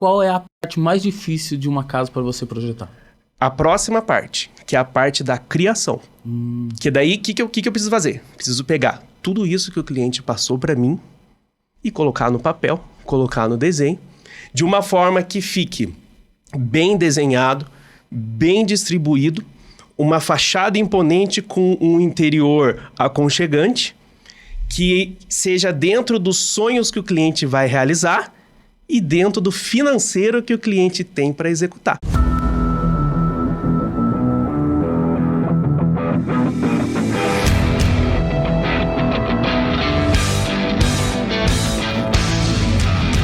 Qual é a parte mais difícil de uma casa para você projetar? A próxima parte, que é a parte da criação. Que daí, o que eu preciso fazer? Preciso pegar tudo isso que o cliente passou para mim e colocar no papel, colocar no desenho, de uma forma que fique bem desenhado, bem distribuído, uma fachada imponente com um interior aconchegante, que seja dentro dos sonhos que o cliente vai realizar e dentro do financeiro que o cliente tem para executar.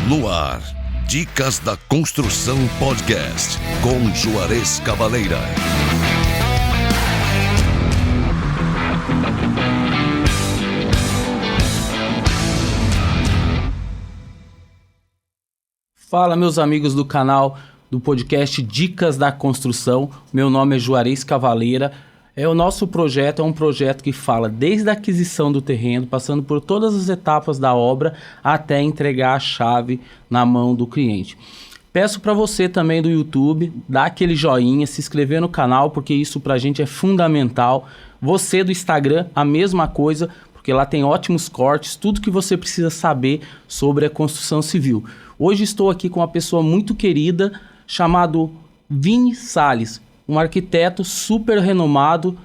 No ar, Dicas da Construção Podcast, com Juarez Cavaleira. Fala, meus amigos do canal do podcast Dicas da Construção. Meu nome é Juarez Cavaleira. O nosso projeto é um projeto que fala desde a aquisição do terreno, passando por todas as etapas da obra, até entregar a chave na mão do cliente. Peço para você também do YouTube, dar aquele joinha, se inscrever no canal, porque isso para a gente é fundamental. Você do Instagram, a mesma coisa, porque lá tem ótimos cortes, tudo que você precisa saber sobre a construção civil. Hoje estou aqui com uma pessoa muito querida, chamado Vini Salles, um arquiteto super renomado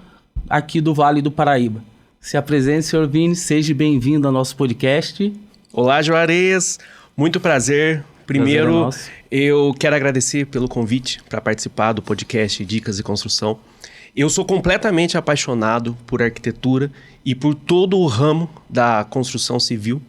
aqui do Vale do Paraíba. Se apresente, senhor Vini, seja bem-vindo ao nosso podcast. Olá, Juarez, muito prazer. Primeiro, eu quero agradecer pelo convite para participar do podcast Dicas de Construção. Eu sou completamente apaixonado por arquitetura e por todo o ramo da construção civil.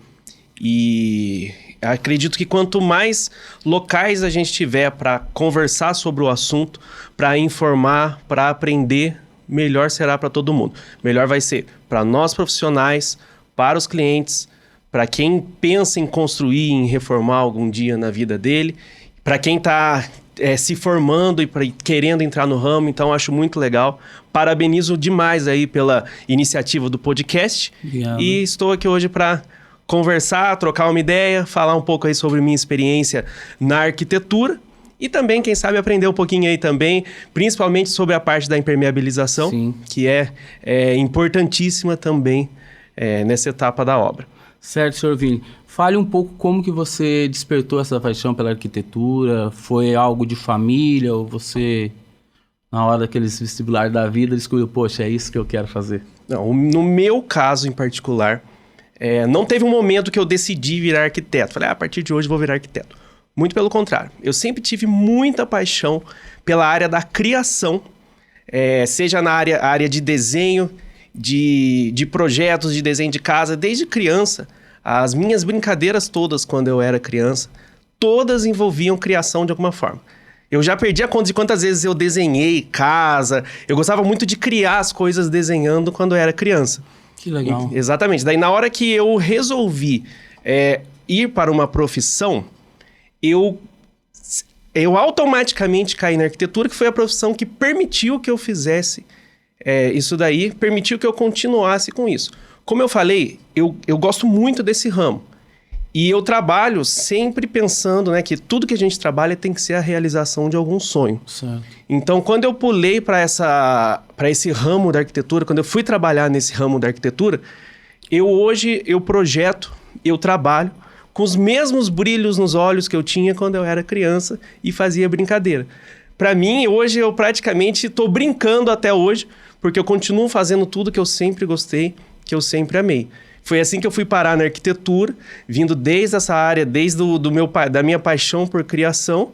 E acredito que quanto mais locais a gente tiver para conversar sobre o assunto, para informar, para aprender, melhor será para todo mundo. Melhor vai ser para nós profissionais, para os clientes, para quem pensa em construir, em reformar algum dia na vida dele, para quem está se formando e querendo entrar no ramo. Então, acho muito legal. Parabenizo demais aí pela iniciativa do podcast. Obrigado. E estou aqui hoje para conversar, trocar uma ideia, falar um pouco aí sobre minha experiência na arquitetura e também, quem sabe, aprender um pouquinho aí também, principalmente sobre a parte da impermeabilização, Sim, que é importantíssima também nessa etapa da obra. Certo, senhor Vini. Fale um pouco como que você despertou essa paixão pela arquitetura. Foi algo de família ou você, na hora daqueles vestibulares da vida, descobriu, poxa, é isso que eu quero fazer? Não, no meu caso em particular, não teve um momento que eu decidi virar arquiteto. Falei, a partir de hoje vou virar arquiteto. Muito pelo contrário. Eu sempre tive muita paixão pela área da criação, seja na área de desenho, de projetos, de desenho de casa. Desde criança, as minhas brincadeiras todas, quando eu era criança, todas envolviam criação de alguma forma. Eu já perdi a conta de quantas vezes eu desenhei casa. Eu gostava muito de criar as coisas desenhando quando eu era criança. Que legal. Exatamente. Daí, na hora que eu resolvi ir para uma profissão, eu automaticamente caí na arquitetura, que foi a profissão que permitiu que eu fizesse isso daí, permitiu que eu continuasse com isso. Como eu falei, eu gosto muito desse ramo. E eu trabalho sempre pensando, que tudo que a gente trabalha tem que ser a realização de algum sonho. Certo. Então, quando eu pulei para esse ramo da arquitetura, quando eu fui trabalhar nesse ramo da arquitetura, hoje eu projeto, eu trabalho com os mesmos brilhos nos olhos que eu tinha quando eu era criança e fazia brincadeira. Para mim, hoje eu praticamente estou brincando até hoje, porque eu continuo fazendo tudo que eu sempre gostei, que eu sempre amei. Foi assim que eu fui parar na arquitetura, vindo desde essa área, desde da minha paixão por criação,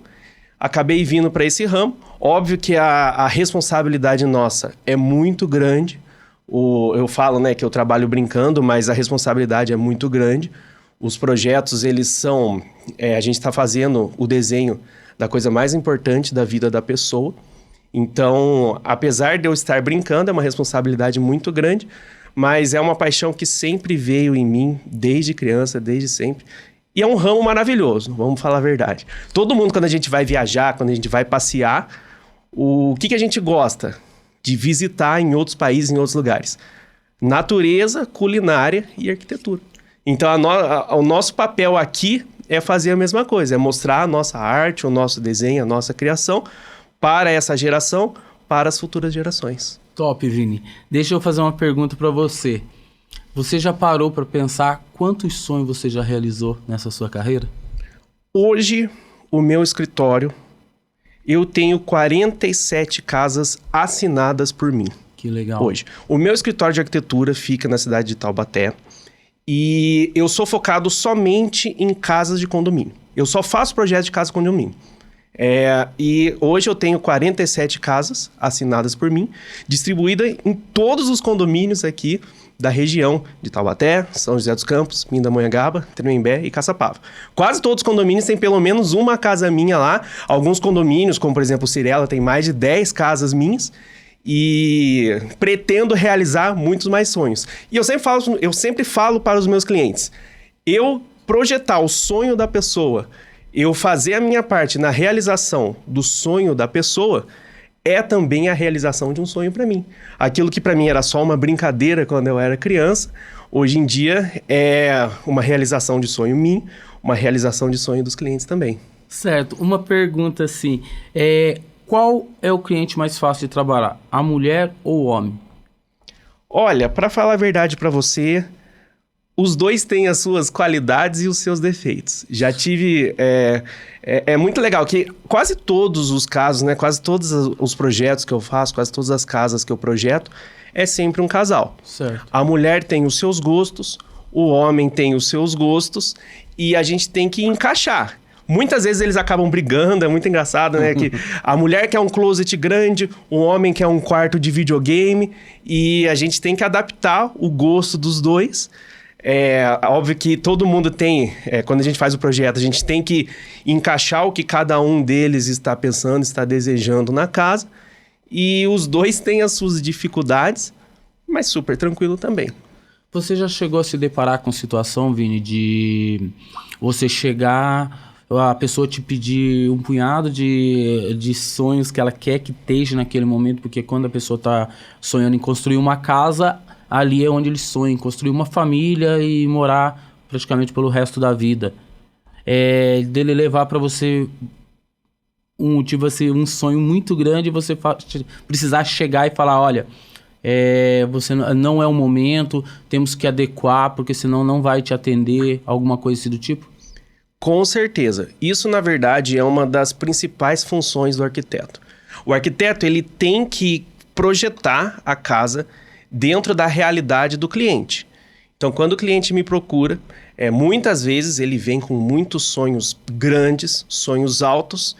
acabei vindo para esse ramo. Óbvio que a responsabilidade nossa é muito grande. Eu falo, que eu trabalho brincando, mas a responsabilidade é muito grande. Os projetos, eles são... a gente está fazendo o desenho da coisa mais importante da vida da pessoa. Então, apesar de eu estar brincando, é uma responsabilidade muito grande, mas é uma paixão que sempre veio em mim, desde criança, desde sempre. E é um ramo maravilhoso, vamos falar a verdade. Todo mundo, quando a gente vai viajar, quando a gente vai passear, o que a gente gosta? De visitar em outros países, em outros lugares. Natureza, culinária e arquitetura. Então, o nosso papel aqui é fazer a mesma coisa, é mostrar a nossa arte, o nosso desenho, a nossa criação para essa geração, para as futuras gerações. Top, Vini. Deixa eu fazer uma pergunta para você. Você já parou para pensar quantos sonhos você já realizou nessa sua carreira? Hoje, o meu escritório, eu tenho 47 casas assinadas por mim. Que legal. Hoje. O meu escritório de arquitetura fica na cidade de Taubaté e eu sou focado somente em casas de condomínio. Eu só faço projetos de casa de condomínio. E hoje eu tenho 47 casas assinadas por mim, distribuídas em todos os condomínios aqui da região de Taubaté, São José dos Campos, Pindamonhangaba, Tremembé e Caçapava. Quase todos os condomínios têm pelo menos uma casa minha lá. Alguns condomínios, como por exemplo o Cirela, tem mais de 10 casas minhas. E pretendo realizar muitos mais sonhos. E eu sempre falo para os meus clientes, eu projetar o sonho da pessoa, eu fazer a minha parte na realização do sonho da pessoa, é também a realização de um sonho para mim. Aquilo que para mim era só uma brincadeira quando eu era criança, hoje em dia é uma realização de sonho minha, uma realização de sonho dos clientes também. Certo. Uma pergunta assim, qual é o cliente mais fácil de trabalhar, a mulher ou o homem? Olha, para falar a verdade para você, os dois têm as suas qualidades e os seus defeitos. Já tive... É muito legal que quase todos os casos, né, quase todos os projetos que eu faço, quase todas as casas que eu projeto, é sempre um casal. Certo. A mulher tem os seus gostos, o homem tem os seus gostos e a gente tem que encaixar. Muitas vezes eles acabam brigando, é muito engraçado, né? Que a mulher quer um closet grande, o homem quer um quarto de videogame e a gente tem que adaptar o gosto dos dois. Óbvio que todo mundo tem, quando a gente faz o projeto, a gente tem que encaixar o que cada um deles está pensando, está desejando na casa. E os dois têm as suas dificuldades, mas super tranquilo também. Você já chegou a se deparar com situação, Vini, de você chegar... a pessoa te pedir um punhado de sonhos que ela quer que esteja naquele momento, porque quando a pessoa está sonhando em construir uma casa, ali é onde ele sonha, em construir uma família e morar praticamente pelo resto da vida. Dele levar para você um sonho muito grande e você precisar chegar e falar, olha, você não é o momento, temos que adequar, porque senão não vai te atender, alguma coisa assim do tipo? Com certeza. Isso, na verdade, é uma das principais funções do arquiteto. O arquiteto, ele tem que projetar a casa dentro da realidade do cliente. Então, quando o cliente me procura, muitas vezes ele vem com muitos sonhos grandes, sonhos altos,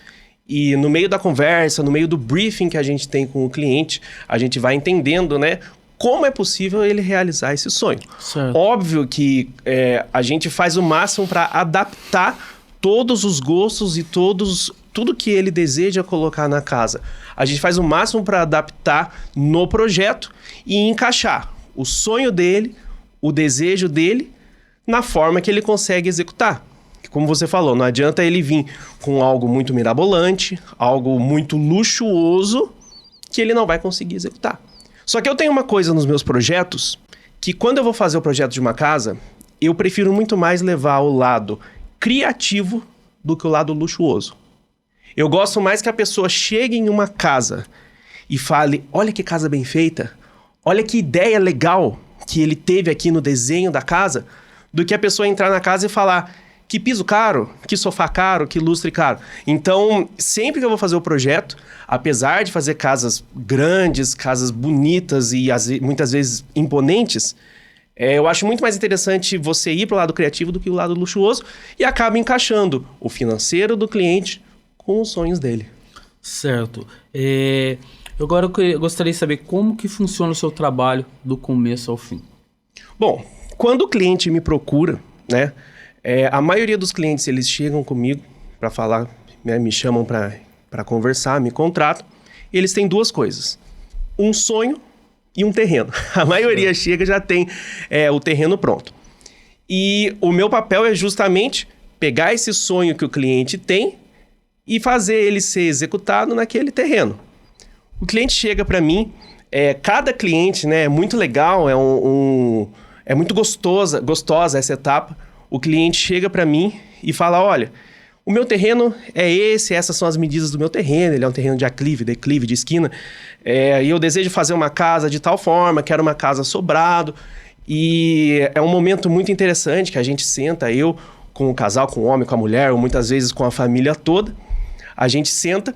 e no meio da conversa, no meio do briefing que a gente tem com o cliente, a gente vai entendendo, né, como é possível ele realizar esse sonho. Certo. Óbvio que a gente faz o máximo para adaptar todos os gostos e tudo que ele deseja colocar na casa. A gente faz o máximo para adaptar no projeto e encaixar o sonho dele, o desejo dele, na forma que ele consegue executar. Como você falou, não adianta ele vir com algo muito mirabolante, algo muito luxuoso, que ele não vai conseguir executar. Só que eu tenho uma coisa nos meus projetos, que quando eu vou fazer o projeto de uma casa, eu prefiro muito mais levar o lado criativo do que o lado luxuoso. Eu gosto mais que a pessoa chegue em uma casa e fale, olha que casa bem feita, olha que ideia legal que ele teve aqui no desenho da casa, do que a pessoa entrar na casa e falar, que piso caro, que sofá caro, que lustre caro. Então, sempre que eu vou fazer o projeto, apesar de fazer casas grandes, casas bonitas e muitas vezes imponentes, eu acho muito mais interessante você ir para o lado criativo do que o lado luxuoso e acaba encaixando o financeiro do cliente com os sonhos dele. Certo. Agora eu gostaria de saber como que funciona o seu trabalho do começo ao fim. Bom, quando o cliente me procura, né? A maioria dos clientes, eles chegam comigo para falar, né, me chamam para conversar, me contratam. E eles têm duas coisas, um sonho e um terreno. A maioria chega e já tem o terreno pronto. E o meu papel é justamente pegar esse sonho que o cliente tem e fazer ele ser executado naquele terreno. O cliente chega para mim, cada cliente, né, é muito legal, é muito gostosa essa etapa. O cliente chega para mim e fala, olha, o meu terreno é esse, essas são as medidas do meu terreno, ele é um terreno de aclive, declive, de esquina, e eu desejo fazer uma casa de tal forma, quero uma casa sobrado, e é um momento muito interessante que a gente senta, eu com o casal, com o homem, com a mulher, ou muitas vezes com a família toda, a gente senta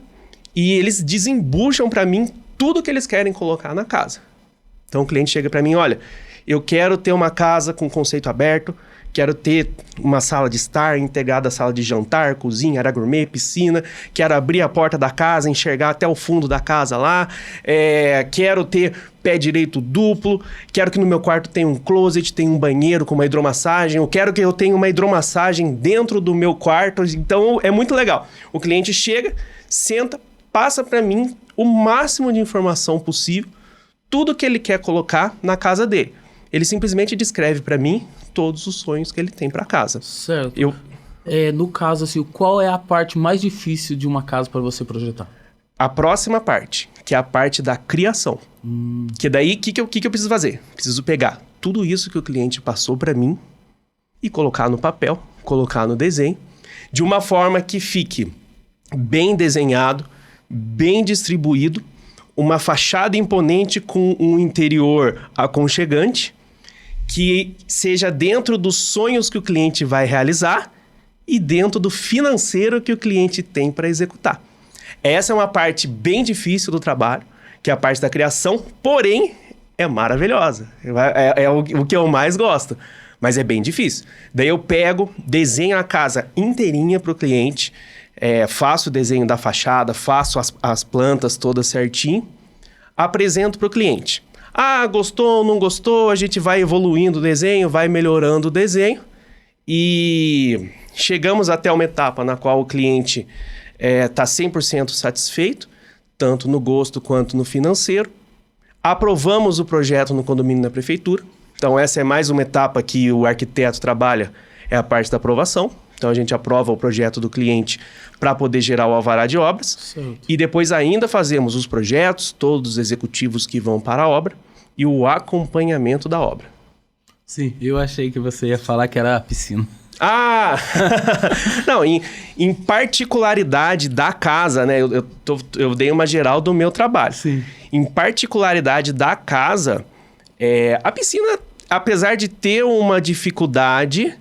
e eles desembucham para mim tudo que eles querem colocar na casa. Então o cliente chega para mim, olha, eu quero ter uma casa com conceito aberto, quero ter uma sala de estar integrada à sala de jantar, cozinha, área gourmet, piscina, quero abrir a porta da casa, enxergar até o fundo da casa lá, quero ter pé direito duplo, quero que no meu quarto tenha um closet, tenha um banheiro com uma hidromassagem, eu quero que eu tenha uma hidromassagem dentro do meu quarto, então é muito legal. O cliente chega, senta, passa para mim o máximo de informação possível, tudo que ele quer colocar na casa dele. Ele simplesmente descreve para mim todos os sonhos que ele tem para casa. Certo. No caso, assim, qual é a parte mais difícil de uma casa para você projetar? A próxima parte, que é a parte da criação. Que daí, o que eu preciso fazer? Preciso pegar tudo isso que o cliente passou para mim e colocar no papel, colocar no desenho, de uma forma que fique bem desenhado, bem distribuído, uma fachada imponente com um interior aconchegante, que seja dentro dos sonhos que o cliente vai realizar e dentro do financeiro que o cliente tem para executar. Essa é uma parte bem difícil do trabalho, que é a parte da criação, porém é maravilhosa. É o que eu mais gosto, mas é bem difícil. Daí eu pego, desenho a casa inteirinha para o cliente, faço o desenho da fachada, faço as plantas todas certinho, apresento para o cliente. Ah, gostou, não gostou, a gente vai evoluindo o desenho, vai melhorando o desenho e chegamos até uma etapa na qual o cliente está 100% satisfeito, tanto no gosto quanto no financeiro. Aprovamos o projeto no condomínio da prefeitura, então essa é mais uma etapa que o arquiteto trabalha, é a parte da aprovação. Então a gente aprova o projeto do cliente para poder gerar o alvará de obras. Certo. E depois ainda fazemos os projetos, todos os executivos que vão para a obra e o acompanhamento da obra. Sim, eu achei que você ia falar que era a piscina. Ah! Não, em particularidade da casa, né? Eu dei uma geral do meu trabalho. Sim. Em particularidade da casa, a piscina, apesar de ter uma dificuldade...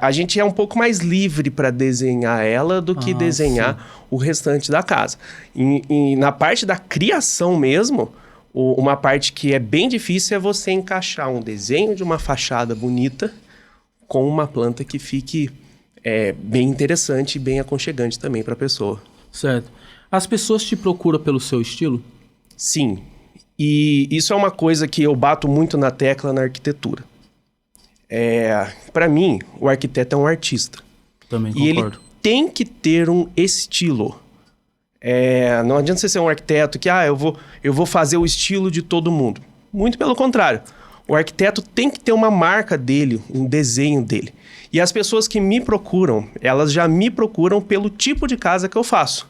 a gente é um pouco mais livre para desenhar ela do que desenhar o restante da casa. E na parte da criação mesmo, uma parte que é bem difícil é você encaixar um desenho de uma fachada bonita com uma planta que fique bem interessante e bem aconchegante também para a pessoa. Certo. As pessoas te procuram pelo seu estilo? Sim. E isso é uma coisa que eu bato muito na tecla na arquitetura. Para mim, o arquiteto é um artista. Também e concordo. ele tem que ter um estilo. Não adianta você ser um arquiteto que eu vou fazer o estilo de todo mundo. Muito pelo contrário. O arquiteto tem que ter uma marca dele, um desenho dele. E as pessoas que me procuram, elas já me procuram pelo tipo de casa que eu faço.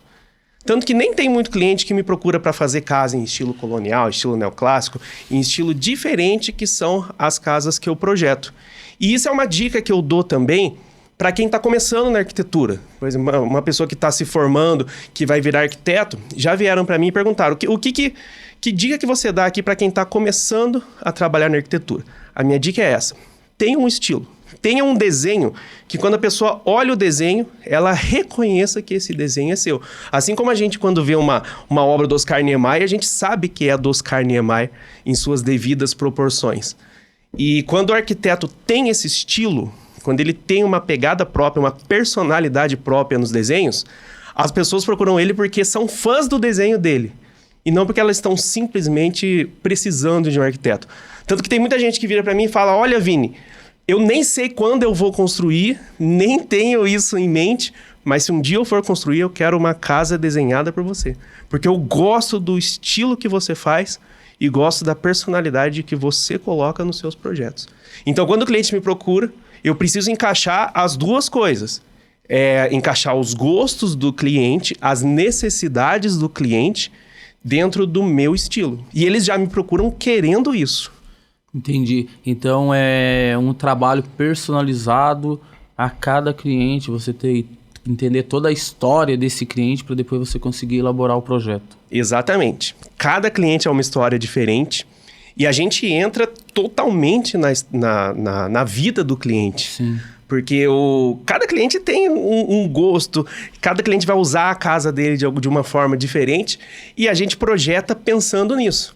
Tanto que nem tem muito cliente que me procura para fazer casa em estilo colonial, estilo neoclássico, em estilo diferente que são as casas que eu projeto. E isso é uma dica que eu dou também para quem está começando na arquitetura. Por exemplo, uma pessoa que está se formando, que vai virar arquiteto, já vieram para mim e perguntaram que dica que você dá aqui para quem está começando a trabalhar na arquitetura? A minha dica é essa: tenha um estilo. Tenha um desenho que quando a pessoa olha o desenho, ela reconheça que esse desenho é seu. Assim como a gente, quando vê uma obra do Oscar Niemeyer, a gente sabe que é do Oscar Niemeyer em suas devidas proporções. E quando o arquiteto tem esse estilo, quando ele tem uma pegada própria, uma personalidade própria nos desenhos, as pessoas procuram ele porque são fãs do desenho dele. E não porque elas estão simplesmente precisando de um arquiteto. Tanto que tem muita gente que vira para mim e fala: olha, Vini, eu nem sei quando eu vou construir, nem tenho isso em mente, mas se um dia eu for construir, eu quero uma casa desenhada por você. Porque eu gosto do estilo que você faz e gosto da personalidade que você coloca nos seus projetos. Então, quando o cliente me procura, eu preciso encaixar as duas coisas. Encaixar os gostos do cliente, as necessidades do cliente dentro do meu estilo. E eles já me procuram querendo isso. Entendi. Então é um trabalho personalizado a cada cliente, você entender toda a história desse cliente para depois você conseguir elaborar o projeto. Exatamente. Cada cliente é uma história diferente e a gente entra totalmente na vida do cliente. Sim. Porque cada cliente tem um gosto, cada cliente vai usar a casa dele de uma forma diferente e a gente projeta pensando nisso.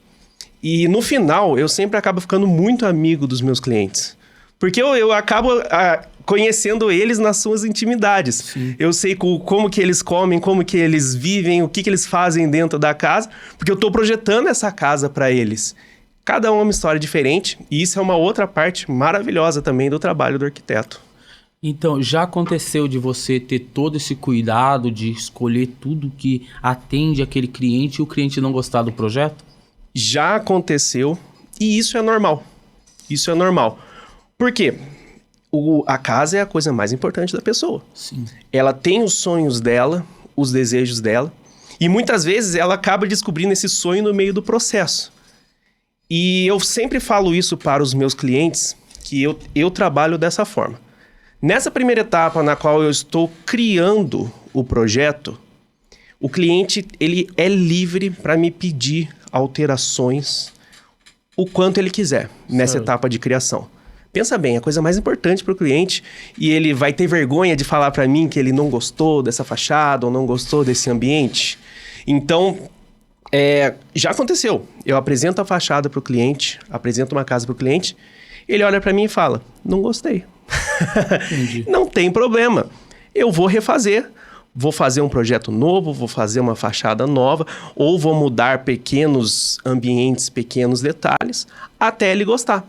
E no final, eu sempre acabo ficando muito amigo dos meus clientes. Porque eu acabo conhecendo eles nas suas intimidades. Sim. Eu sei como que eles comem, como que eles vivem, o que eles fazem dentro da casa, porque eu estou projetando essa casa para eles. Cada um é uma história diferente e isso é uma outra parte maravilhosa também do trabalho do arquiteto. Então, já aconteceu de você ter todo esse cuidado de escolher tudo que atende aquele cliente e o cliente não gostar do projeto? Já aconteceu e isso é normal. Isso é normal. Por quê? A casa é a coisa mais importante da pessoa. Sim. Ela tem os sonhos dela, os desejos dela, e muitas vezes ela acaba descobrindo esse sonho no meio do processo. E eu sempre falo isso para os meus clientes, que eu trabalho dessa forma. Nessa primeira etapa na qual eu estou criando o projeto, o cliente ele é livre para me pedir alterações o quanto ele quiser nessa etapa de criação. Pensa bem, a coisa mais importante para o cliente, e ele vai ter vergonha de falar para mim que ele não gostou dessa fachada ou não gostou desse ambiente. Então, já aconteceu. Eu apresento a fachada para o cliente, apresento uma casa para o cliente, ele olha para mim e fala, não gostei. Não tem problema. Eu vou refazer. Vou fazer um projeto novo, vou fazer uma fachada nova, ou vou mudar pequenos ambientes, pequenos detalhes, até ele gostar.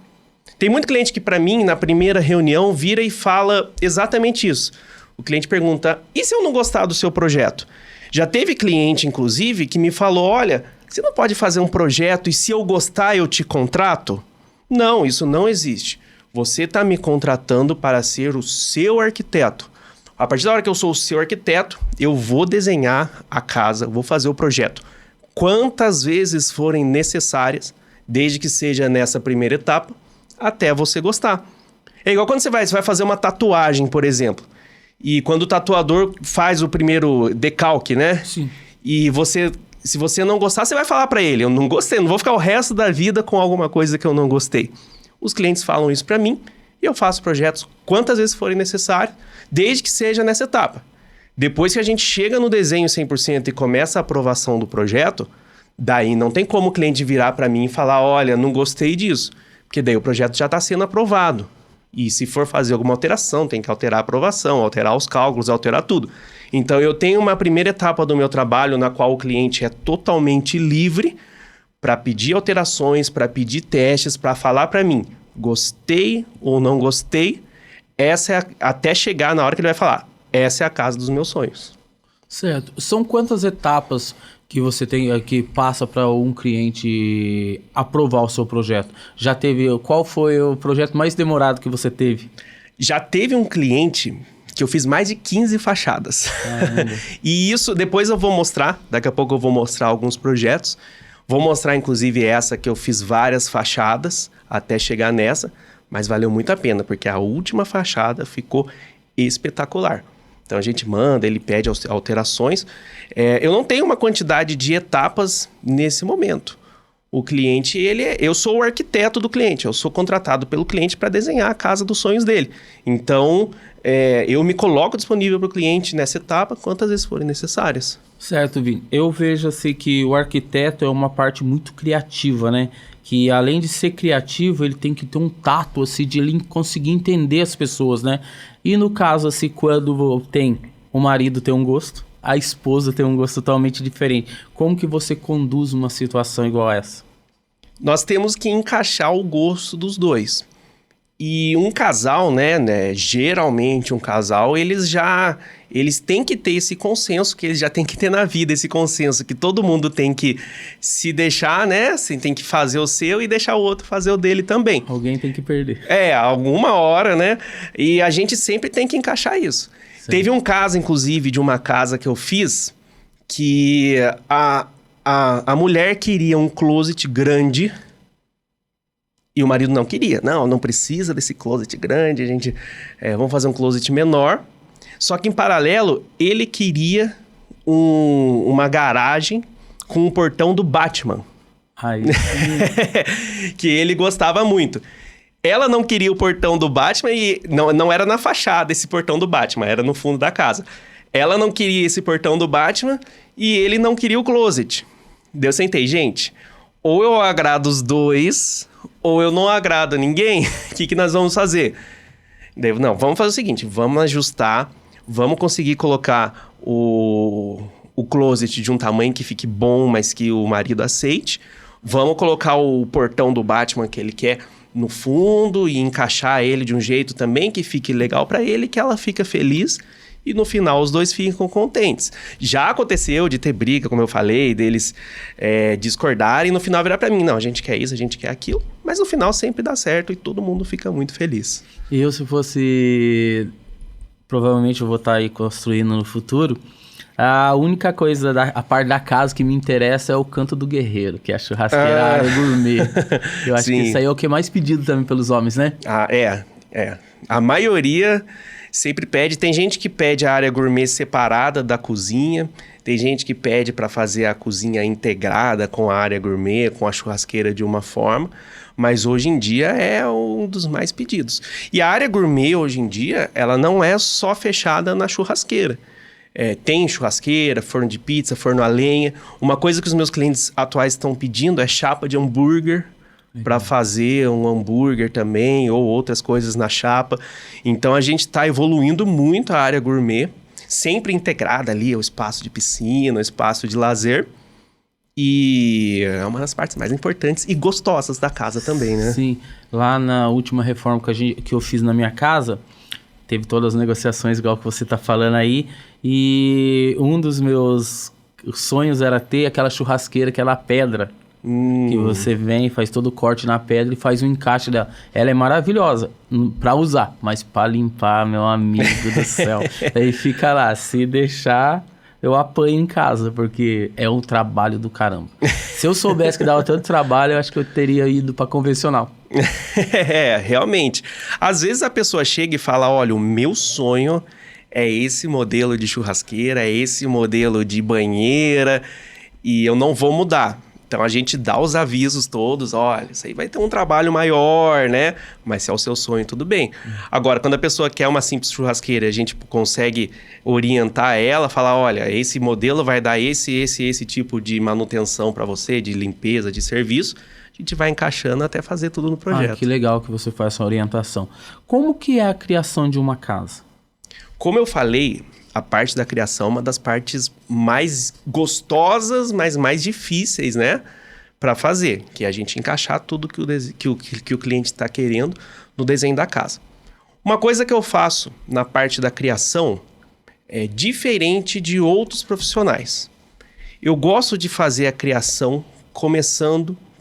Tem muito cliente que, para mim, na primeira reunião, vira e fala exatamente isso. O cliente pergunta, e se eu não gostar do seu projeto? Já teve cliente, inclusive, que me falou, olha, você não pode fazer um projeto e se eu gostar eu te contrato? Não, isso não existe. Você está me contratando para ser o seu arquiteto. A partir da hora que eu sou o seu arquiteto, eu vou desenhar a casa, vou fazer o projeto. Quantas vezes forem necessárias, desde que seja nessa primeira etapa, até você gostar. É igual quando você vai fazer uma tatuagem, por exemplo. E quando o tatuador faz o primeiro decalque, né? Sim. E se você não gostar, você vai falar para ele, eu não gostei, não vou ficar o resto da vida com alguma coisa que eu não gostei. Os clientes falam isso para mim e eu faço projetos quantas vezes forem necessários, desde que seja nessa etapa. Depois que a gente chega no desenho 100% e começa a aprovação do projeto, daí não tem como o cliente virar para mim e falar, olha, não gostei disso. Porque daí o projeto já está sendo aprovado. E se for fazer alguma alteração, tem que alterar a aprovação, alterar os cálculos, alterar tudo. Então eu tenho uma primeira etapa do meu trabalho na qual o cliente é totalmente livre para pedir alterações, para pedir testes, para falar para mim, gostei ou não gostei, até chegar na hora que ele vai falar, essa é a casa dos meus sonhos. Certo. São quantas etapas que você tem que passa para um cliente aprovar o seu projeto? Já teve? Qual foi o projeto mais demorado que você teve? Já teve um cliente que eu fiz mais de 15 fachadas. E isso depois eu vou mostrar, daqui a pouco eu vou mostrar alguns projetos. Vou mostrar inclusive essa que eu fiz várias fachadas até chegar nessa, mas valeu muito a pena, porque a última fachada ficou espetacular. Então a gente manda, ele pede alterações. Eu não tenho uma quantidade de etapas nesse momento. O cliente, eu sou o arquiteto do cliente, eu sou contratado pelo cliente para desenhar a casa dos sonhos dele. Então, eu me coloco disponível para o cliente nessa etapa quantas vezes forem necessárias. Certo, Vini. Eu vejo assim que o arquiteto é uma parte muito criativa, né? Que além de ser criativo, ele tem que ter um tato, assim, de ele conseguir entender as pessoas, né? E no caso, assim, quando o marido tem um gosto, a esposa tem um gosto totalmente diferente. Como que você conduz uma situação igual a essa? Nós temos que encaixar o gosto dos dois. E um casal, né, geralmente um casal, eles têm que ter esse consenso que eles já têm que ter na vida, esse consenso que todo mundo tem que se deixar, né, assim, tem que fazer o seu e deixar o outro fazer o dele também. Alguém tem que perder. Alguma hora, né, e a gente sempre tem que encaixar isso. Sim. Teve um caso, inclusive, de uma casa que eu fiz, que a mulher queria um closet grande E o marido não queria. Não precisa desse closet grande, a gente vamos fazer um closet menor. Só que em paralelo, ele queria uma garagem com um portão do Batman. Aí, Que ele gostava muito. Ela não queria o portão do Batman e não era na fachada esse portão do Batman, era no fundo da casa. Ela não queria esse portão do Batman e ele não queria o closet. Daí eu sentei, gente, ou eu agrado os dois, ou eu não agrado ninguém. O que nós vamos fazer? Daí, não, vamos fazer o seguinte, vamos ajustar, vamos conseguir colocar o closet de um tamanho que fique bom, mas que o marido aceite. Vamos colocar o portão do Batman que ele quer no fundo e encaixar ele de um jeito também que fique legal para ele, que ela fica feliz e no final os dois ficam contentes. Já aconteceu de ter briga, como eu falei, deles discordarem e no final virar para mim, não, a gente quer isso, a gente quer aquilo, mas no final sempre dá certo e todo mundo fica muito feliz. e eu, se fosse... Provavelmente eu vou estar aí construindo no futuro. A única coisa, a parte da casa que me interessa é o canto do guerreiro, que é a churrasqueira área gourmet. Eu acho que isso aí é o que é mais pedido também pelos homens, né? A maioria sempre pede. Tem gente que pede a área gourmet separada da cozinha. Tem gente que pede para fazer a cozinha integrada com a área gourmet, com a churrasqueira de uma forma. Mas hoje em dia é um dos mais pedidos. E a área gourmet hoje em dia, ela não é só fechada na churrasqueira. Tem churrasqueira, forno de pizza, forno a lenha. Uma coisa que os meus clientes atuais estão pedindo é chapa de hambúrguer para fazer um hambúrguer também ou outras coisas na chapa. Então a gente está evoluindo muito a área gourmet, sempre integrada ali ao espaço de piscina, ao espaço de lazer. E é uma das partes mais importantes e gostosas da casa também, né? Sim, lá na última reforma que eu fiz na minha casa, teve todas as negociações igual que você está falando aí, e um dos meus sonhos era ter aquela churrasqueira, aquela pedra, que você vem, faz todo o corte na pedra e faz o encaixe dela. Ela é maravilhosa para usar, mas para limpar, meu amigo do céu, aí fica lá, se deixar... Eu apanho em casa, porque é um trabalho do caramba. Se eu soubesse que dava tanto trabalho, eu acho que eu teria ido para convencional. Realmente. Às vezes a pessoa chega e fala, olha, o meu sonho é esse modelo de churrasqueira, é esse modelo de banheira, e eu não vou mudar. Então a gente dá os avisos todos, olha, isso aí vai ter um trabalho maior, né? Mas se é o seu sonho, tudo bem. Agora, quando a pessoa quer uma simples churrasqueira, a gente consegue orientar ela, falar, olha, esse modelo vai dar esse tipo de manutenção para você, de limpeza, de serviço. A gente vai encaixando até fazer tudo no projeto. Ah, que legal que você faz essa orientação. Como que é a criação de uma casa? Como eu falei, a parte da criação é uma das partes mais gostosas, mas mais difíceis, né? Para fazer, que é a gente encaixar tudo que o cliente está querendo no desenho da casa. Uma coisa que eu faço na parte da criação é diferente de outros profissionais. Eu gosto de fazer a criação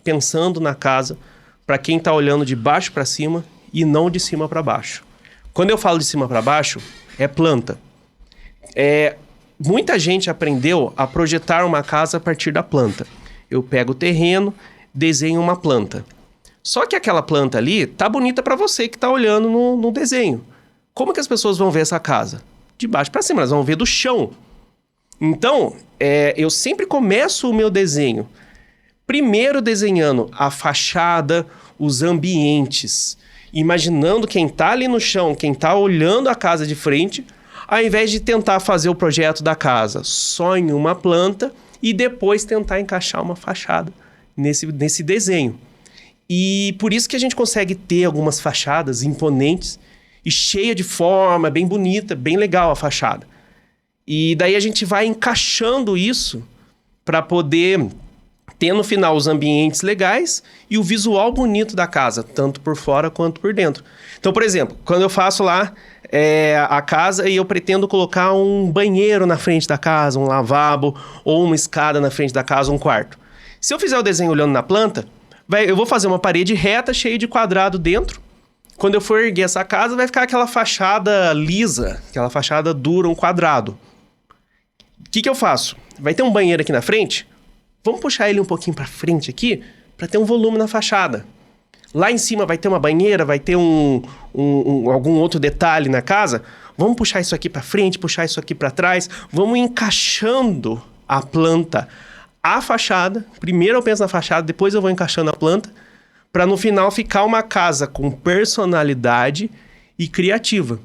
pensando na casa, para quem está olhando de baixo para cima e não de cima para baixo. Quando eu falo de cima para baixo, é planta. Muita gente aprendeu a projetar uma casa a partir da planta. Eu pego o terreno, desenho uma planta. Só que aquela planta ali tá bonita para você que tá olhando no desenho. Como que as pessoas vão ver essa casa? De baixo para cima, elas vão ver do chão. Então, eu sempre começo o meu desenho primeiro desenhando a fachada, os ambientes, imaginando quem tá ali no chão, quem tá olhando a casa de frente, ao invés de tentar fazer o projeto da casa só em uma planta e depois tentar encaixar uma fachada nesse desenho. E por isso que a gente consegue ter algumas fachadas imponentes e cheia de forma, bem bonita, bem legal a fachada. E daí a gente vai encaixando isso para poder ter no final os ambientes legais e o visual bonito da casa, tanto por fora quanto por dentro. Então, por exemplo, quando eu faço lá a casa e eu pretendo colocar um banheiro na frente da casa, um lavabo, ou uma escada na frente da casa, um quarto. Se eu fizer o desenho olhando na planta, eu vou fazer uma parede reta, cheia de quadrado dentro. Quando eu for erguer essa casa, vai ficar aquela fachada lisa, aquela fachada dura, um quadrado. O que eu faço? Vai ter um banheiro aqui na frente? Vamos puxar ele um pouquinho para frente aqui, para ter um volume na fachada. Lá em cima vai ter uma banheira, vai ter algum outro detalhe na casa. Vamos puxar isso aqui para frente, puxar isso aqui para trás. Vamos encaixando a planta, a fachada. Primeiro eu penso na fachada, depois eu vou encaixando a planta, para no final ficar uma casa com personalidade e criativa.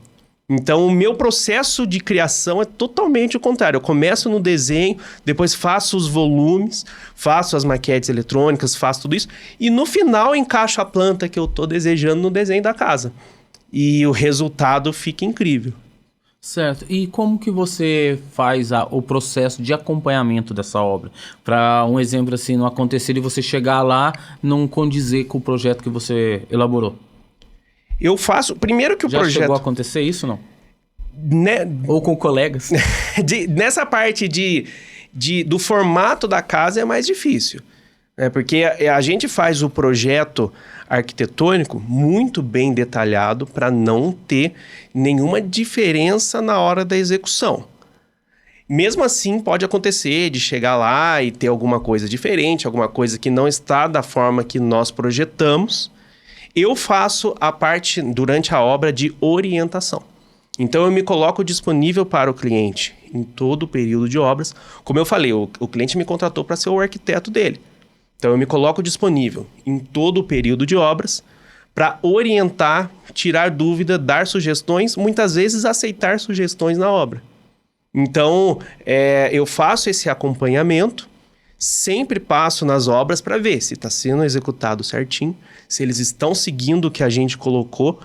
Então, o meu processo de criação é totalmente o contrário. Eu começo no desenho, depois faço os volumes, faço as maquetes eletrônicas, faço tudo isso. E no final, encaixo a planta que eu estou desejando no desenho da casa. E o resultado fica incrível. Certo. E como que você faz o processo de acompanhamento dessa obra? Para um exemplo assim, não acontecer e você chegar lá, não condizer com o projeto que você elaborou. Eu faço... Primeiro que o projeto... Já chegou a acontecer isso, não? Ou com colegas? Nessa parte do formato da casa é mais difícil. Porque a gente faz o projeto arquitetônico muito bem detalhado para não ter nenhuma diferença na hora da execução. Mesmo assim, pode acontecer de chegar lá e ter alguma coisa diferente, alguma coisa que não está da forma que nós projetamos. Eu faço a parte, durante a obra, de orientação. Então, eu me coloco disponível para o cliente em todo o período de obras. Como eu falei, o cliente me contratou para ser o arquiteto dele. Então, eu me coloco disponível em todo o período de obras para orientar, tirar dúvida, dar sugestões, muitas vezes aceitar sugestões na obra. Então, eu faço esse acompanhamento. Sempre passo nas obras para ver se está sendo executado certinho, se eles estão seguindo o que a gente colocou,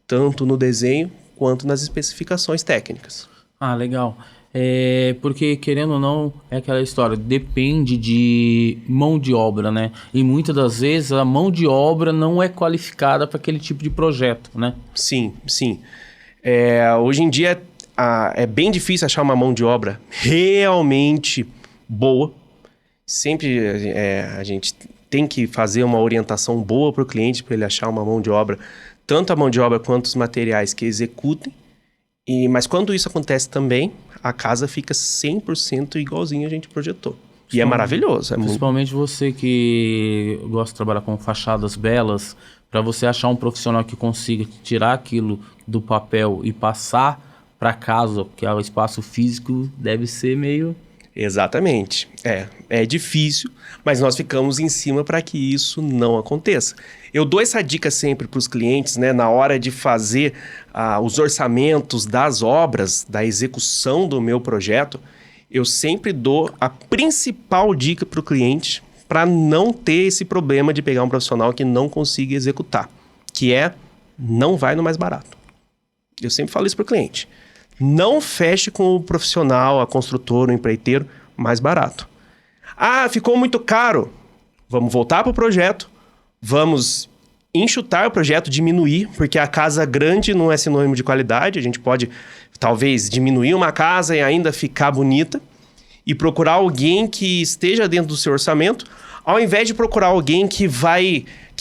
tanto no desenho quanto nas especificações técnicas. Ah, legal. Porque, querendo ou não, é aquela história, depende de mão de obra, né? E muitas das vezes a mão de obra não é qualificada para aquele tipo de projeto, né? Sim, sim. Hoje em dia é bem difícil achar uma mão de obra realmente boa. Sempre a gente tem que fazer uma orientação boa para o cliente, para ele achar uma mão de obra, tanto a mão de obra quanto os materiais que executem. Mas quando isso acontece também, a casa fica 100% igualzinho a gente projetou. E é maravilhoso. Principalmente você que gosta de trabalhar com fachadas belas, para você achar um profissional que consiga tirar aquilo do papel e passar para casa, que é o espaço físico, deve ser meio... Exatamente. É difícil, mas nós ficamos em cima para que isso não aconteça. Eu dou essa dica sempre para os clientes, né, na hora de fazer os orçamentos das obras, da execução do meu projeto, eu sempre dou a principal dica para o cliente para não ter esse problema de pegar um profissional que não consiga executar, que não vai no mais barato. Eu sempre falo isso para o cliente. Não feche com o profissional, a construtora, o empreiteiro mais barato. Ah, ficou muito caro. Vamos voltar para o projeto, vamos enxutar o projeto, diminuir, porque a casa grande não é sinônimo de qualidade. A gente pode, talvez, diminuir uma casa e ainda ficar bonita e procurar alguém que esteja dentro do seu orçamento, ao invés de procurar alguém que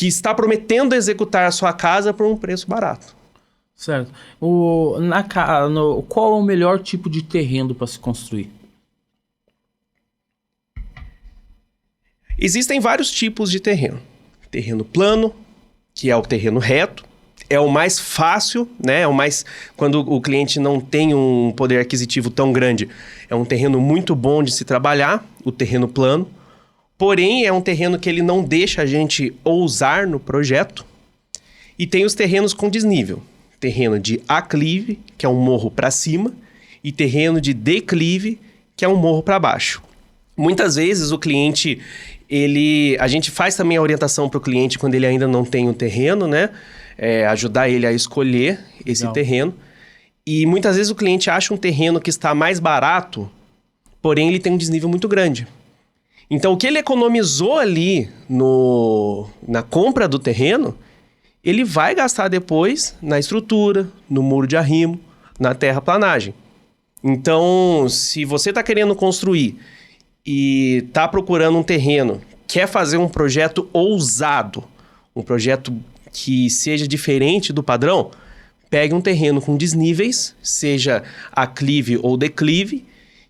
está prometendo executar a sua casa por um preço barato. Certo. Qual é o melhor tipo de terreno para se construir? Existem vários tipos de terreno. Terreno plano, que é o terreno reto, é o mais fácil, né? Quando o cliente não tem um poder aquisitivo tão grande, é um terreno muito bom de se trabalhar, o terreno plano. Porém, é um terreno que ele não deixa a gente ousar no projeto. E tem os terrenos com desnível. Terreno de aclive, que é um morro para cima, e terreno de declive, que é um morro para baixo. Muitas vezes o cliente, a gente faz também a orientação para o cliente quando ele ainda não tem um terreno, né? Ajudar ele a escolher esse terreno. E muitas vezes o cliente acha um terreno que está mais barato, porém ele tem um desnível muito grande. Então o que ele economizou ali na compra do terreno, ele vai gastar depois na estrutura, no muro de arrimo, na terraplanagem. Então, se você está querendo construir e está procurando um terreno, quer fazer um projeto ousado, um projeto que seja diferente do padrão, pegue um terreno com desníveis, seja aclive ou declive,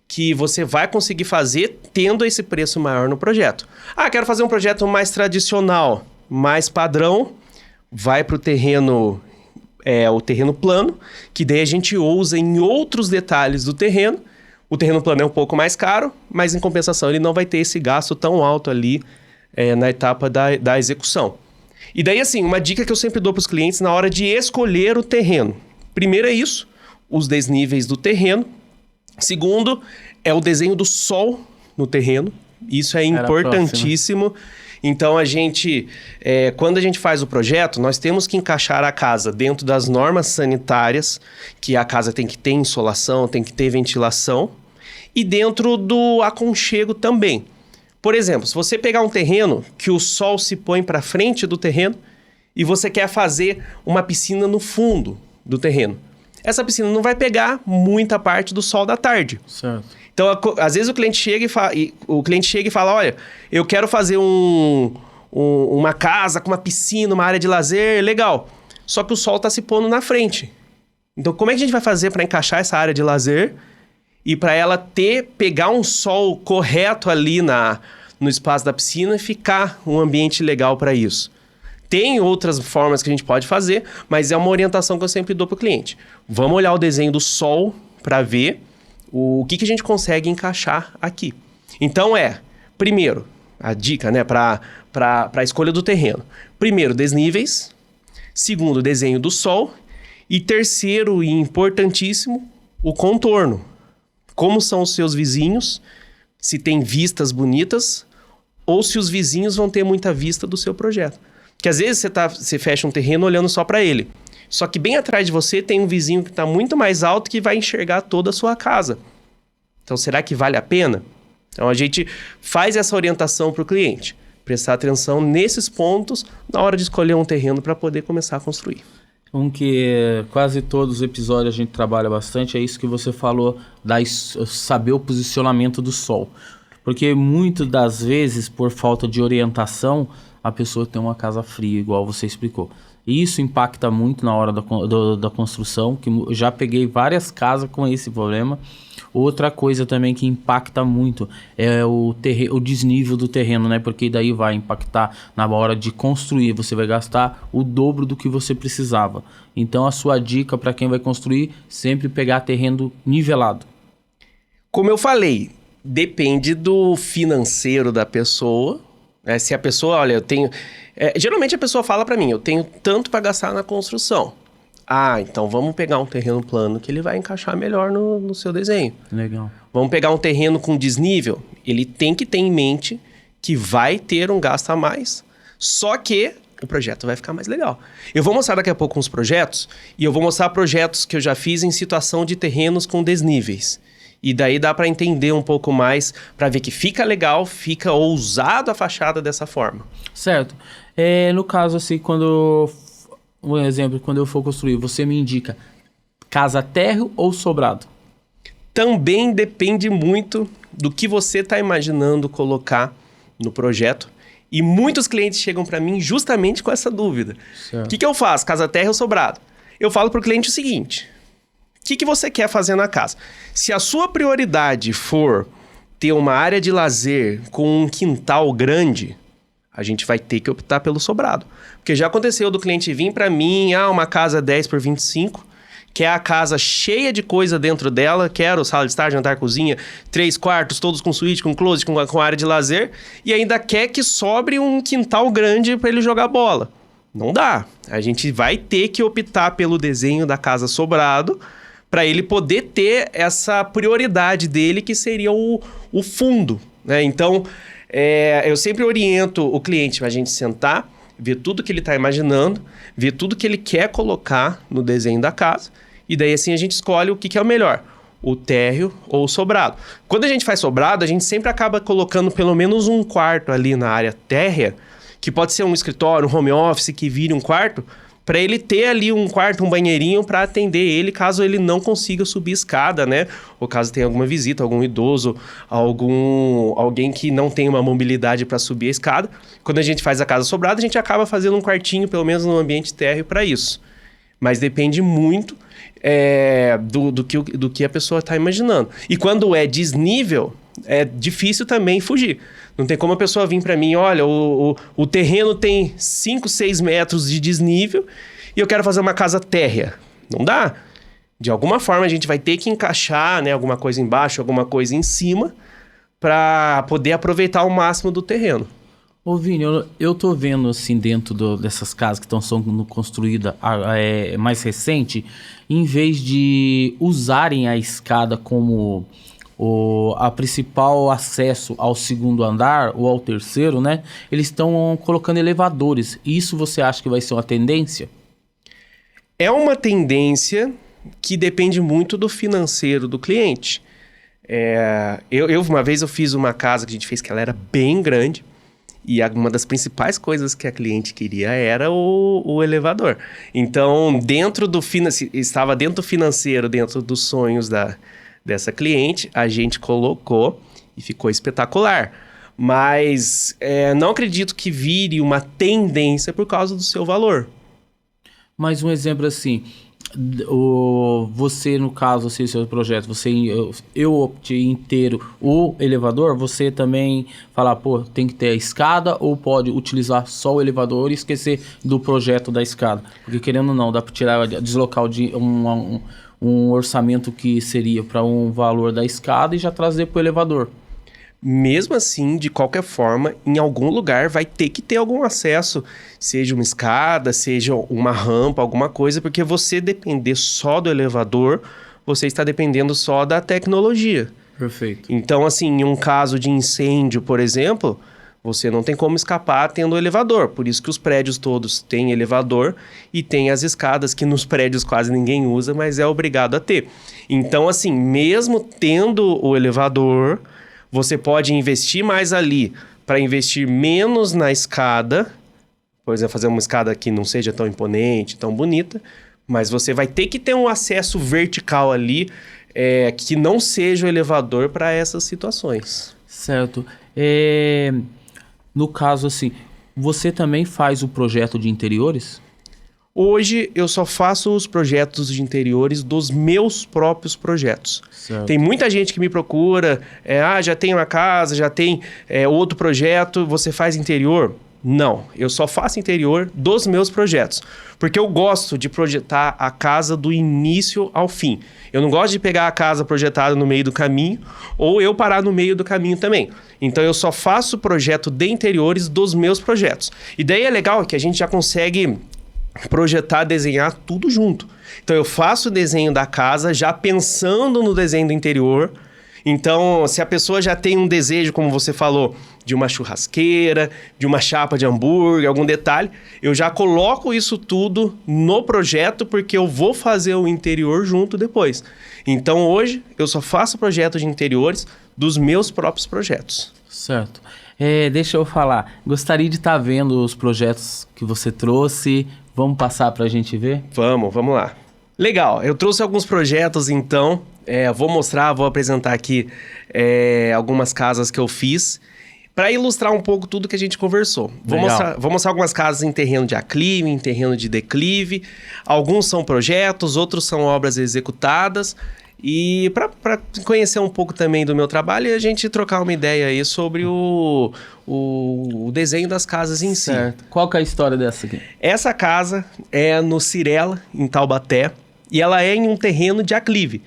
que você vai conseguir fazer tendo esse preço maior no projeto. Ah, quero fazer um projeto mais tradicional, mais padrão. vai para o terreno plano, que daí a gente usa em outros detalhes do terreno. O terreno plano é um pouco mais caro, mas em compensação ele não vai ter esse gasto tão alto ali na etapa da execução. E daí, assim, uma dica que eu sempre dou para os clientes na hora de escolher o terreno. Primeiro é isso, os desníveis do terreno. Segundo, é o desenho do sol no terreno. Isso é importantíssimo. Então, quando a gente faz o projeto, nós temos que encaixar a casa dentro das normas sanitárias, que a casa tem que ter insolação, tem que ter ventilação, e dentro do aconchego também. Por exemplo, se você pegar um terreno que o sol se põe para frente do terreno e você quer fazer uma piscina no fundo do terreno, essa piscina não vai pegar muita parte do sol da tarde. Certo. Então, às vezes o cliente chega e fala, olha, eu quero fazer uma casa com uma piscina, uma área de lazer, legal. Só que o sol está se pondo na frente. Então, como é que a gente vai fazer para encaixar essa área de lazer e para ela pegar um sol correto ali no espaço da piscina e ficar um ambiente legal para isso? Tem outras formas que a gente pode fazer, mas é uma orientação que eu sempre dou para o cliente. Vamos olhar o desenho do sol para ver o que a gente consegue encaixar aqui. Então primeiro, a dica, né, para a escolha do terreno. Primeiro, desníveis. Segundo, desenho do sol. E terceiro e importantíssimo, o contorno. Como são os seus vizinhos, se tem vistas bonitas ou se os vizinhos vão ter muita vista do seu projeto. Porque às vezes você fecha um terreno olhando só para ele. Só que bem atrás de você tem um vizinho que está muito mais alto que vai enxergar toda a sua casa. Então, será que vale a pena? Então, a gente faz essa orientação para o cliente. Prestar atenção nesses pontos na hora de escolher um terreno para poder começar a construir. Que quase todos os episódios a gente trabalha bastante, é isso que você falou, saber o posicionamento do sol. Porque muitas das vezes, por falta de orientação, a pessoa tem uma casa fria, igual você explicou. E isso impacta muito na hora da construção, que eu já peguei várias casas com esse problema. Outra coisa também que impacta muito é o desnível do terreno, né? Porque daí vai impactar na hora de construir. Você vai gastar o dobro do que você precisava. Então a sua dica para quem vai construir, sempre pegar terreno nivelado. Como eu falei, depende do financeiro da pessoa. Se a pessoa, olha, eu tenho... geralmente a pessoa fala para mim, eu tenho tanto para gastar na construção. Então vamos pegar um terreno plano que ele vai encaixar melhor no seu desenho. Legal. Vamos pegar um terreno com desnível. Ele tem que ter em mente que vai ter um gasto a mais, só que o projeto vai ficar mais legal. Eu vou mostrar daqui a pouco uns projetos, e eu vou mostrar projetos que eu já fiz em situação de terrenos com desníveis. E daí dá para entender um pouco mais, para ver que fica legal, fica ousado a fachada dessa forma. Certo. No caso, assim, um exemplo, quando eu for construir, você me indica casa térreo ou sobrado? Também depende muito do que você está imaginando colocar no projeto. E muitos clientes chegam para mim justamente com essa dúvida. O que eu faço? Casa térreo ou sobrado? Eu falo para o cliente o seguinte: o que você quer fazer na casa? Se a sua prioridade for ter uma área de lazer com um quintal grande, a gente vai ter que optar pelo sobrado. Porque já aconteceu do cliente vir para mim, uma casa 10x25, que é a casa cheia de coisa dentro dela, quero sala de estar, jantar, cozinha, 3 quartos, todos com suíte, com closet, com área de lazer, e ainda quer que sobre um quintal grande para ele jogar bola. Não dá. A gente vai ter que optar pelo desenho da casa sobrado, para ele poder ter essa prioridade dele, que seria o fundo, né? Então, eu sempre oriento o cliente para a gente sentar, ver tudo que ele está imaginando, ver tudo que ele quer colocar no desenho da casa, e daí assim a gente escolhe o que é o melhor, o térreo ou o sobrado. Quando a gente faz sobrado, a gente sempre acaba colocando pelo menos um quarto ali na área térrea, que pode ser um escritório, um home office que vire um quarto, para ele ter ali um quarto, um banheirinho para atender ele, caso ele não consiga subir escada, né? Ou caso tenha alguma visita, algum idoso, alguém que não tem uma mobilidade para subir a escada. Quando a gente faz a casa sobrada, a gente acaba fazendo um quartinho, pelo menos no ambiente térreo, para isso. Mas depende muito do que a pessoa está imaginando. E quando é desnível, é difícil também fugir. Não tem como a pessoa vir para mim, olha, o terreno tem 5, 6 metros de desnível e eu quero fazer uma casa térrea. Não dá. De alguma forma a gente vai ter que encaixar, né, alguma coisa embaixo, alguma coisa em cima, para poder aproveitar o máximo do terreno. Ô Vini, eu tô vendo assim dentro dessas casas que estão sendo construídas mais recente, em vez de usarem a escada como a principal acesso ao segundo andar ou ao terceiro, né? Eles estão colocando elevadores. Isso você acha que vai ser uma tendência? É uma tendência que depende muito do financeiro do cliente. Uma vez eu fiz uma casa que a gente fez que ela era bem grande e uma das principais coisas que a cliente queria era o elevador. Então, estava dentro do financeiro, dentro dos sonhos dessa cliente, a gente colocou e ficou espetacular. Mas não acredito que vire uma tendência por causa do seu valor. Mais um exemplo assim, você no caso, assim, seu projeto, eu optei inteiro o elevador, você também falar, pô, tem que ter a escada ou pode utilizar só o elevador e esquecer do projeto da escada? Porque querendo ou não, dá para deslocar um orçamento que seria para um valor da escada e já trazer para o elevador. Mesmo assim, de qualquer forma, em algum lugar vai ter que ter algum acesso, seja uma escada, seja uma rampa, alguma coisa, porque você depender só do elevador, você está dependendo só da tecnologia. Perfeito. Então, assim, em um caso de incêndio, por exemplo, você não tem como escapar tendo elevador. Por isso que os prédios todos têm elevador e tem as escadas que nos prédios quase ninguém usa, mas é obrigado a ter. Então, assim, mesmo tendo o elevador, você pode investir mais ali para investir menos na escada. Por exemplo, fazer uma escada que não seja tão imponente, tão bonita, mas você vai ter que ter um acesso vertical ali que não seja o elevador para essas situações. Certo. No caso, assim, você também faz o projeto de interiores? Hoje, eu só faço os projetos de interiores dos meus próprios projetos. Certo. Tem muita gente que me procura, já tem uma casa, já tem outro projeto, você faz interior? Não, eu só faço interior dos meus projetos. Porque eu gosto de projetar a casa do início ao fim. Eu não gosto de pegar a casa projetada no meio do caminho ou eu parar no meio do caminho também. Então eu só faço o projeto de interiores dos meus projetos. E daí é legal que a gente já consegue projetar, desenhar tudo junto. Então eu faço o desenho da casa já pensando no desenho do interior. Então, se a pessoa já tem um desejo, como você falou, de uma churrasqueira, de uma chapa de hambúrguer, algum detalhe, eu já coloco isso tudo no projeto porque eu vou fazer o interior junto depois. Então, hoje, eu só faço projeto de interiores dos meus próprios projetos. Certo. Deixa eu falar. Gostaria de estar vendo os projetos que você trouxe. Vamos passar para a gente ver? Vamos lá. Legal, eu trouxe alguns projetos, então. Vou apresentar aqui algumas casas que eu fiz para ilustrar um pouco tudo que a gente conversou. Vou mostrar algumas casas em terreno de aclive, em terreno de declive. Alguns são projetos, outros são obras executadas. E para conhecer um pouco também do meu trabalho e a gente trocar uma ideia aí sobre o desenho das casas em certo. si. Qual que é a história dessa aqui? Essa casa é no Cirela, em Taubaté, e ela é em um terreno de aclive.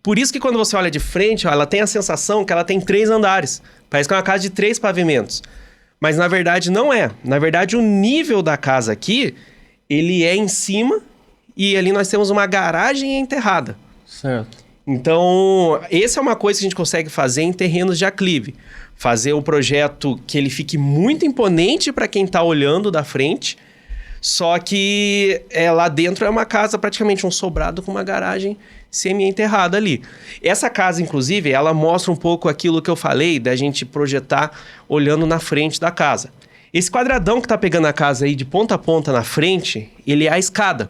Por isso que quando você olha de frente, ela tem a sensação que ela tem 3 andares. Parece que é uma casa de 3 pavimentos. Mas na verdade não é. Na verdade o nível da casa aqui, ele é em cima e ali nós temos uma garagem enterrada. Certo. Então, essa é uma coisa que a gente consegue fazer em terrenos de aclive. Fazer um projeto que ele fique muito imponente para quem está olhando da frente, só que lá dentro é uma casa, praticamente um sobrado com uma garagem semi-enterrada ali. Essa casa, inclusive, ela mostra um pouco aquilo que eu falei, da gente projetar olhando na frente da casa. Esse quadradão que está pegando a casa aí de ponta a ponta na frente, ele é a escada.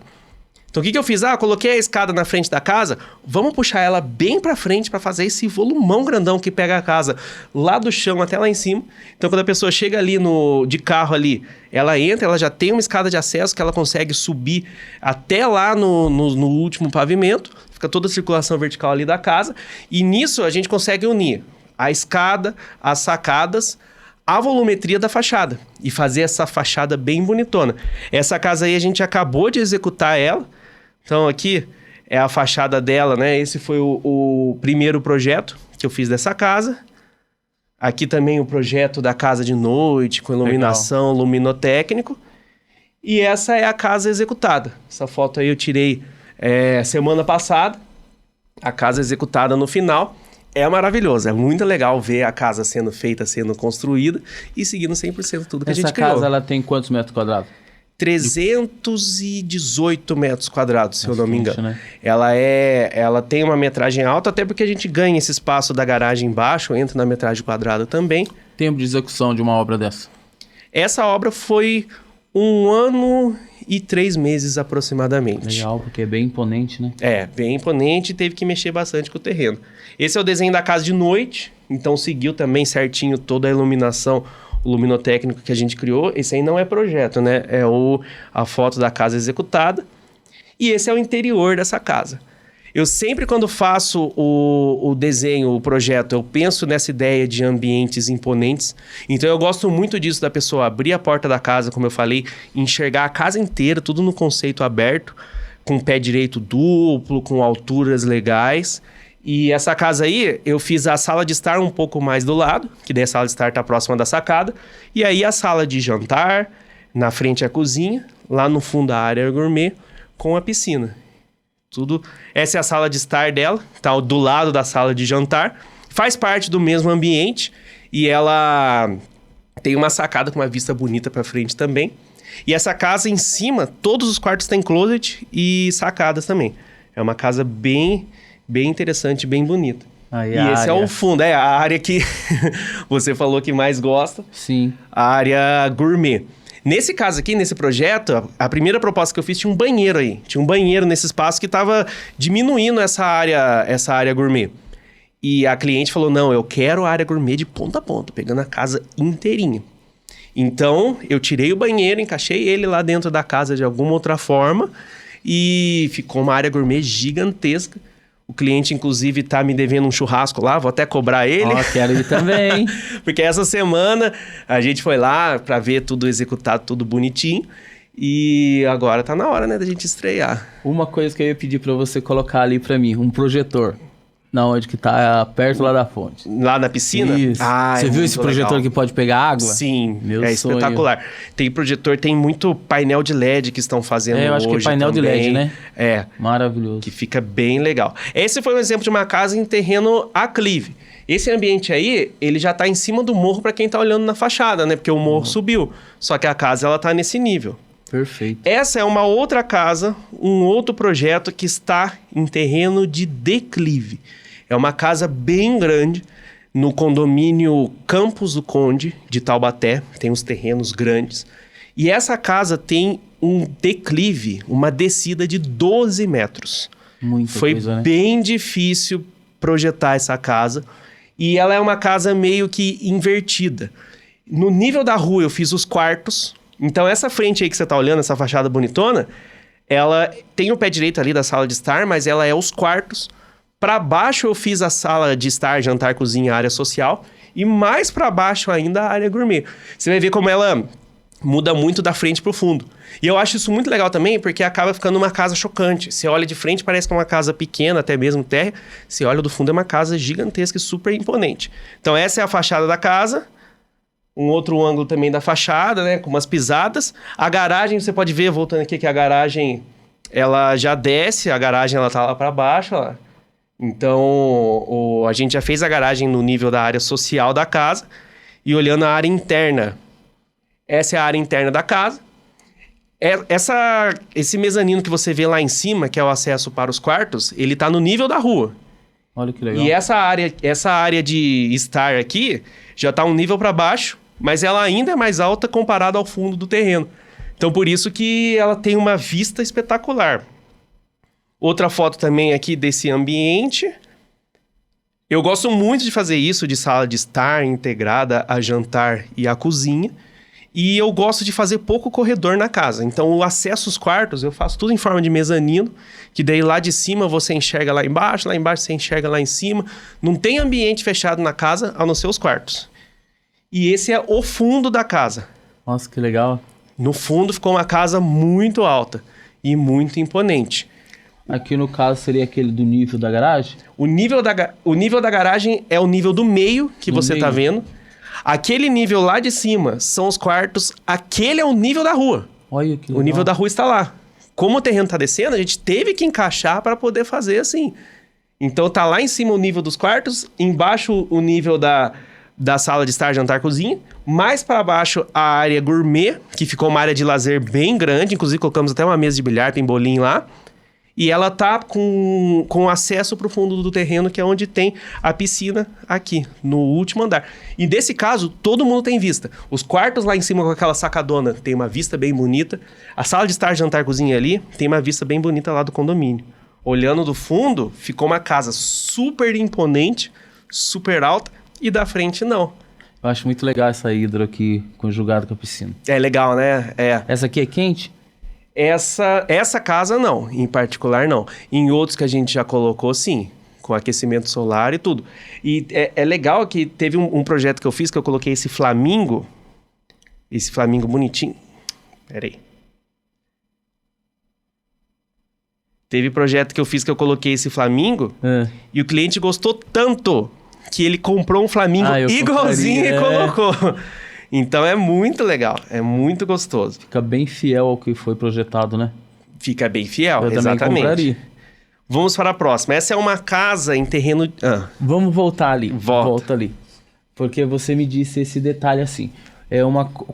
Então, o que eu fiz? Coloquei a escada na frente da casa, vamos puxar ela bem para frente para fazer esse volumão grandão que pega a casa lá do chão até lá em cima. Então, quando a pessoa chega ali de carro ali, ela entra, ela já tem uma escada de acesso que ela consegue subir até lá no último pavimento, fica toda a circulação vertical ali da casa, e nisso a gente consegue unir a escada, as sacadas, a volumetria da fachada e fazer essa fachada bem bonitona. Essa casa aí a gente acabou de executar ela. Então aqui é a fachada dela, né? Esse foi o primeiro projeto que eu fiz dessa casa. Aqui também o projeto da casa de noite, com iluminação, luminotécnico. E essa é a casa executada. Essa foto aí eu tirei semana passada. A casa executada no final. É maravilhoso, é muito legal ver a casa sendo feita, sendo construída e seguindo 100% tudo que a gente criou. Essa casa, ela tem quantos metros quadrados? 318 metros quadrados, se eu não me engano. Né? Ela tem uma metragem alta, até porque a gente ganha esse espaço da garagem embaixo, entra na metragem quadrada também. Tempo de execução de uma obra dessa? Essa obra foi 1 ano e 3 meses aproximadamente. Legal, porque é bem imponente, né? É, bem imponente e teve que mexer bastante com o terreno. Esse é o desenho da casa de noite, então seguiu também certinho toda a iluminação, o luminotécnico que a gente criou. Esse aí não é projeto, né? É a foto da casa executada. E esse é o interior dessa casa. Eu sempre, quando faço o desenho, o projeto, eu penso nessa ideia de ambientes imponentes. Então, eu gosto muito disso, da pessoa abrir a porta da casa, como eu falei, enxergar a casa inteira, tudo no conceito aberto, com pé direito duplo, com alturas legais. E essa casa aí, eu fiz a sala de estar um pouco mais do lado, que daí a sala de estar está próxima da sacada. E aí, a sala de jantar, na frente a cozinha, lá no fundo a área gourmet, com a piscina. Tudo. Essa é a sala de estar dela, tá do lado da sala de jantar. Faz parte do mesmo ambiente e ela tem uma sacada com uma vista bonita para frente também. E essa casa em cima, todos os quartos têm closet e sacadas também. É uma casa bem interessante, bem bonita. Aí e esse é o fundo, a área que você falou que mais gosta. Sim. A área gourmet. Nesse caso aqui, nesse projeto, a primeira proposta que eu fiz tinha um banheiro aí. Tinha um banheiro nesse espaço que estava diminuindo essa área gourmet. E a cliente falou, não, eu quero a área gourmet de ponta a ponta, pegando a casa inteirinha. Então, eu tirei o banheiro, encaixei ele lá dentro da casa de alguma outra forma e ficou uma área gourmet gigantesca. O cliente, inclusive, tá me devendo um churrasco lá, vou até cobrar ele. Ó, quero ir também. Porque essa semana a gente foi lá para ver tudo executado, tudo bonitinho. E agora tá na hora, né, da gente estrear. Uma coisa que eu ia pedir para você colocar ali para mim, um projetor. Na onde que tá perto lá da fonte. Lá na piscina? Isso. Você viu esse projetor legal. Que pode pegar água? Sim, Meu é sonho. espetacular. Tem projetor, tem muito painel de LED que estão fazendo hoje. Eu acho que é painel também. De LED, né? É. Maravilhoso. Que fica bem legal. Esse foi um exemplo de uma casa em terreno aclive. Esse ambiente aí, ele já tá em cima do morro para quem tá olhando na fachada, né? Porque o morro subiu. Só que a casa, ela tá nesse nível. Perfeito. Essa é uma outra casa, um outro projeto que está em terreno de declive. É uma casa bem grande no condomínio Campos do Conde, de Taubaté. Tem uns terrenos grandes. E essa casa tem um declive, uma descida de 12 metros. Muita Foi coisa, né? bem difícil projetar essa casa. E ela é uma casa meio que invertida. No nível da rua eu fiz os quartos. Então essa frente aí que você está olhando, essa fachada bonitona, ela tem o pé direito ali da sala de estar, mas ela é os quartos. Para baixo eu fiz a sala de estar, jantar, cozinha, área social. E mais para baixo ainda a área gourmet. Você vai ver como ela muda muito da frente para o fundo. E eu acho isso muito legal também, porque acaba ficando uma casa chocante. Você olha de frente, parece que é uma casa pequena, até mesmo terra. Você olha do fundo, é uma casa gigantesca e super imponente. Então essa é a fachada da casa. Um outro ângulo também da fachada, né? Com umas pisadas. A garagem, você pode ver, voltando aqui, que a garagem, ela já desce. A garagem, ela tá lá para baixo, ó. Então, a gente já fez a garagem no nível da área social da casa. E olhando a área interna, essa é a área interna da casa. Esse mezanino que você vê lá em cima, que é o acesso para os quartos, ele tá no nível da rua. Olha que legal. E essa área de estar aqui já tá um nível para baixo, mas ela ainda é mais alta comparada ao fundo do terreno. Então, por isso que ela tem uma vista espetacular. Outra foto também aqui desse ambiente. Eu gosto muito de fazer isso, de sala de estar integrada a jantar e a cozinha. E eu gosto de fazer pouco corredor na casa. Então, o acesso aos quartos, eu faço tudo em forma de mezanino, que daí lá de cima você enxerga lá embaixo você enxerga lá em cima. Não tem ambiente fechado na casa, a não ser os quartos. E esse é o fundo da casa. Nossa, que legal. No fundo ficou uma casa muito alta e muito imponente. Aqui no caso seria aquele do nível da garagem? O nível da garagem é o nível do meio que Do você meio. tá vendo. Aquele nível lá de cima são os quartos. Aquele é o nível da rua. Olha que legal. O nível da rua está lá. Como o terreno tá descendo, a gente teve que encaixar para poder fazer assim. Então tá lá em cima o nível dos quartos, embaixo o nível da sala de estar, jantar, cozinha. Mais para baixo a área gourmet, que ficou uma área de lazer bem grande. Inclusive colocamos até uma mesa de bilhar, tem bolinho lá. E ela tá com acesso para o fundo do terreno, que é onde tem a piscina aqui, no último andar. E nesse caso, todo mundo tem vista. Os quartos lá em cima com aquela sacadona tem uma vista bem bonita. A sala de estar, jantar, cozinha ali tem uma vista bem bonita lá do condomínio. Olhando do fundo, ficou uma casa super imponente, super alta, e da frente não. Eu acho muito legal essa hidro aqui, conjugada com a piscina. É legal, né? É. Essa aqui é quente? Essa casa não, em particular não. Em outros que a gente já colocou, sim, com aquecimento solar e tudo. E é legal que teve um projeto que eu fiz, que eu coloquei esse flamingo bonitinho. Pera aí. Teve projeto que eu fiz que eu coloquei esse flamingo e o cliente gostou tanto que ele comprou um flamingo igualzinho e colocou. Então é muito legal, é muito gostoso. Fica bem fiel ao que foi projetado, né? Fica bem fiel, Eu exatamente. também compraria. Vamos para a próxima. Essa é uma casa em terreno... Vamos voltar ali. Volta ali. Porque você me disse esse detalhe assim.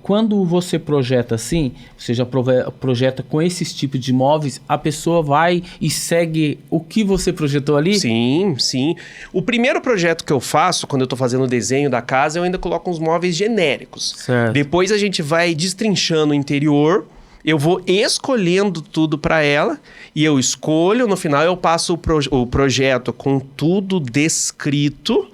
Quando você projeta assim, você já projeta com esses tipos de imóveis, a pessoa vai e segue o que você projetou ali? Sim, sim. O primeiro projeto que eu faço, quando eu estou fazendo o desenho da casa, eu ainda coloco uns móveis genéricos. Certo. Depois a gente vai destrinchando o interior, eu vou escolhendo tudo para ela e eu escolho, no final eu passo o projeto com tudo descrito.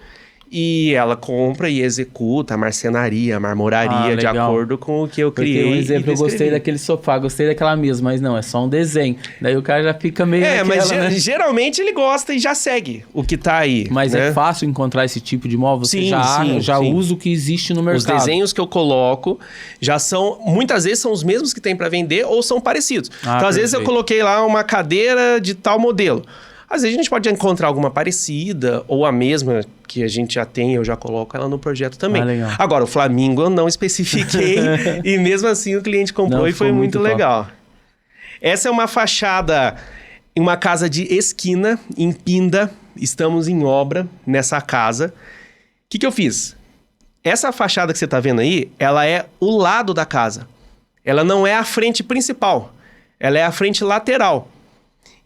E ela compra e executa a marcenaria, a marmoraria, de acordo com o que eu criei. Porque, um exemplo, eu gostei daquele sofá, gostei daquela mesa, mas não, é só um desenho. Daí o cara já fica meio mas né? geralmente ele gosta e já segue o que tá aí. Mas né? é fácil encontrar esse tipo de móvel? Você Sim, já sim. usa o que existe no mercado. Os desenhos que eu coloco já são, muitas vezes são os mesmos que tem para vender ou são parecidos. Então, às vezes eu coloquei lá uma cadeira de tal modelo. Às vezes a gente pode encontrar alguma parecida ou a mesma que a gente já tem, eu já coloco ela no projeto também. Legal. Agora, o Flamingo eu não especifiquei e mesmo assim o cliente comprou e foi muito legal. Essa é uma fachada em uma casa de esquina, em Pinda. Estamos em obra nessa casa. O que eu fiz? Essa fachada que você está vendo aí, ela é o lado da casa. Ela não é a frente principal, ela é a frente lateral.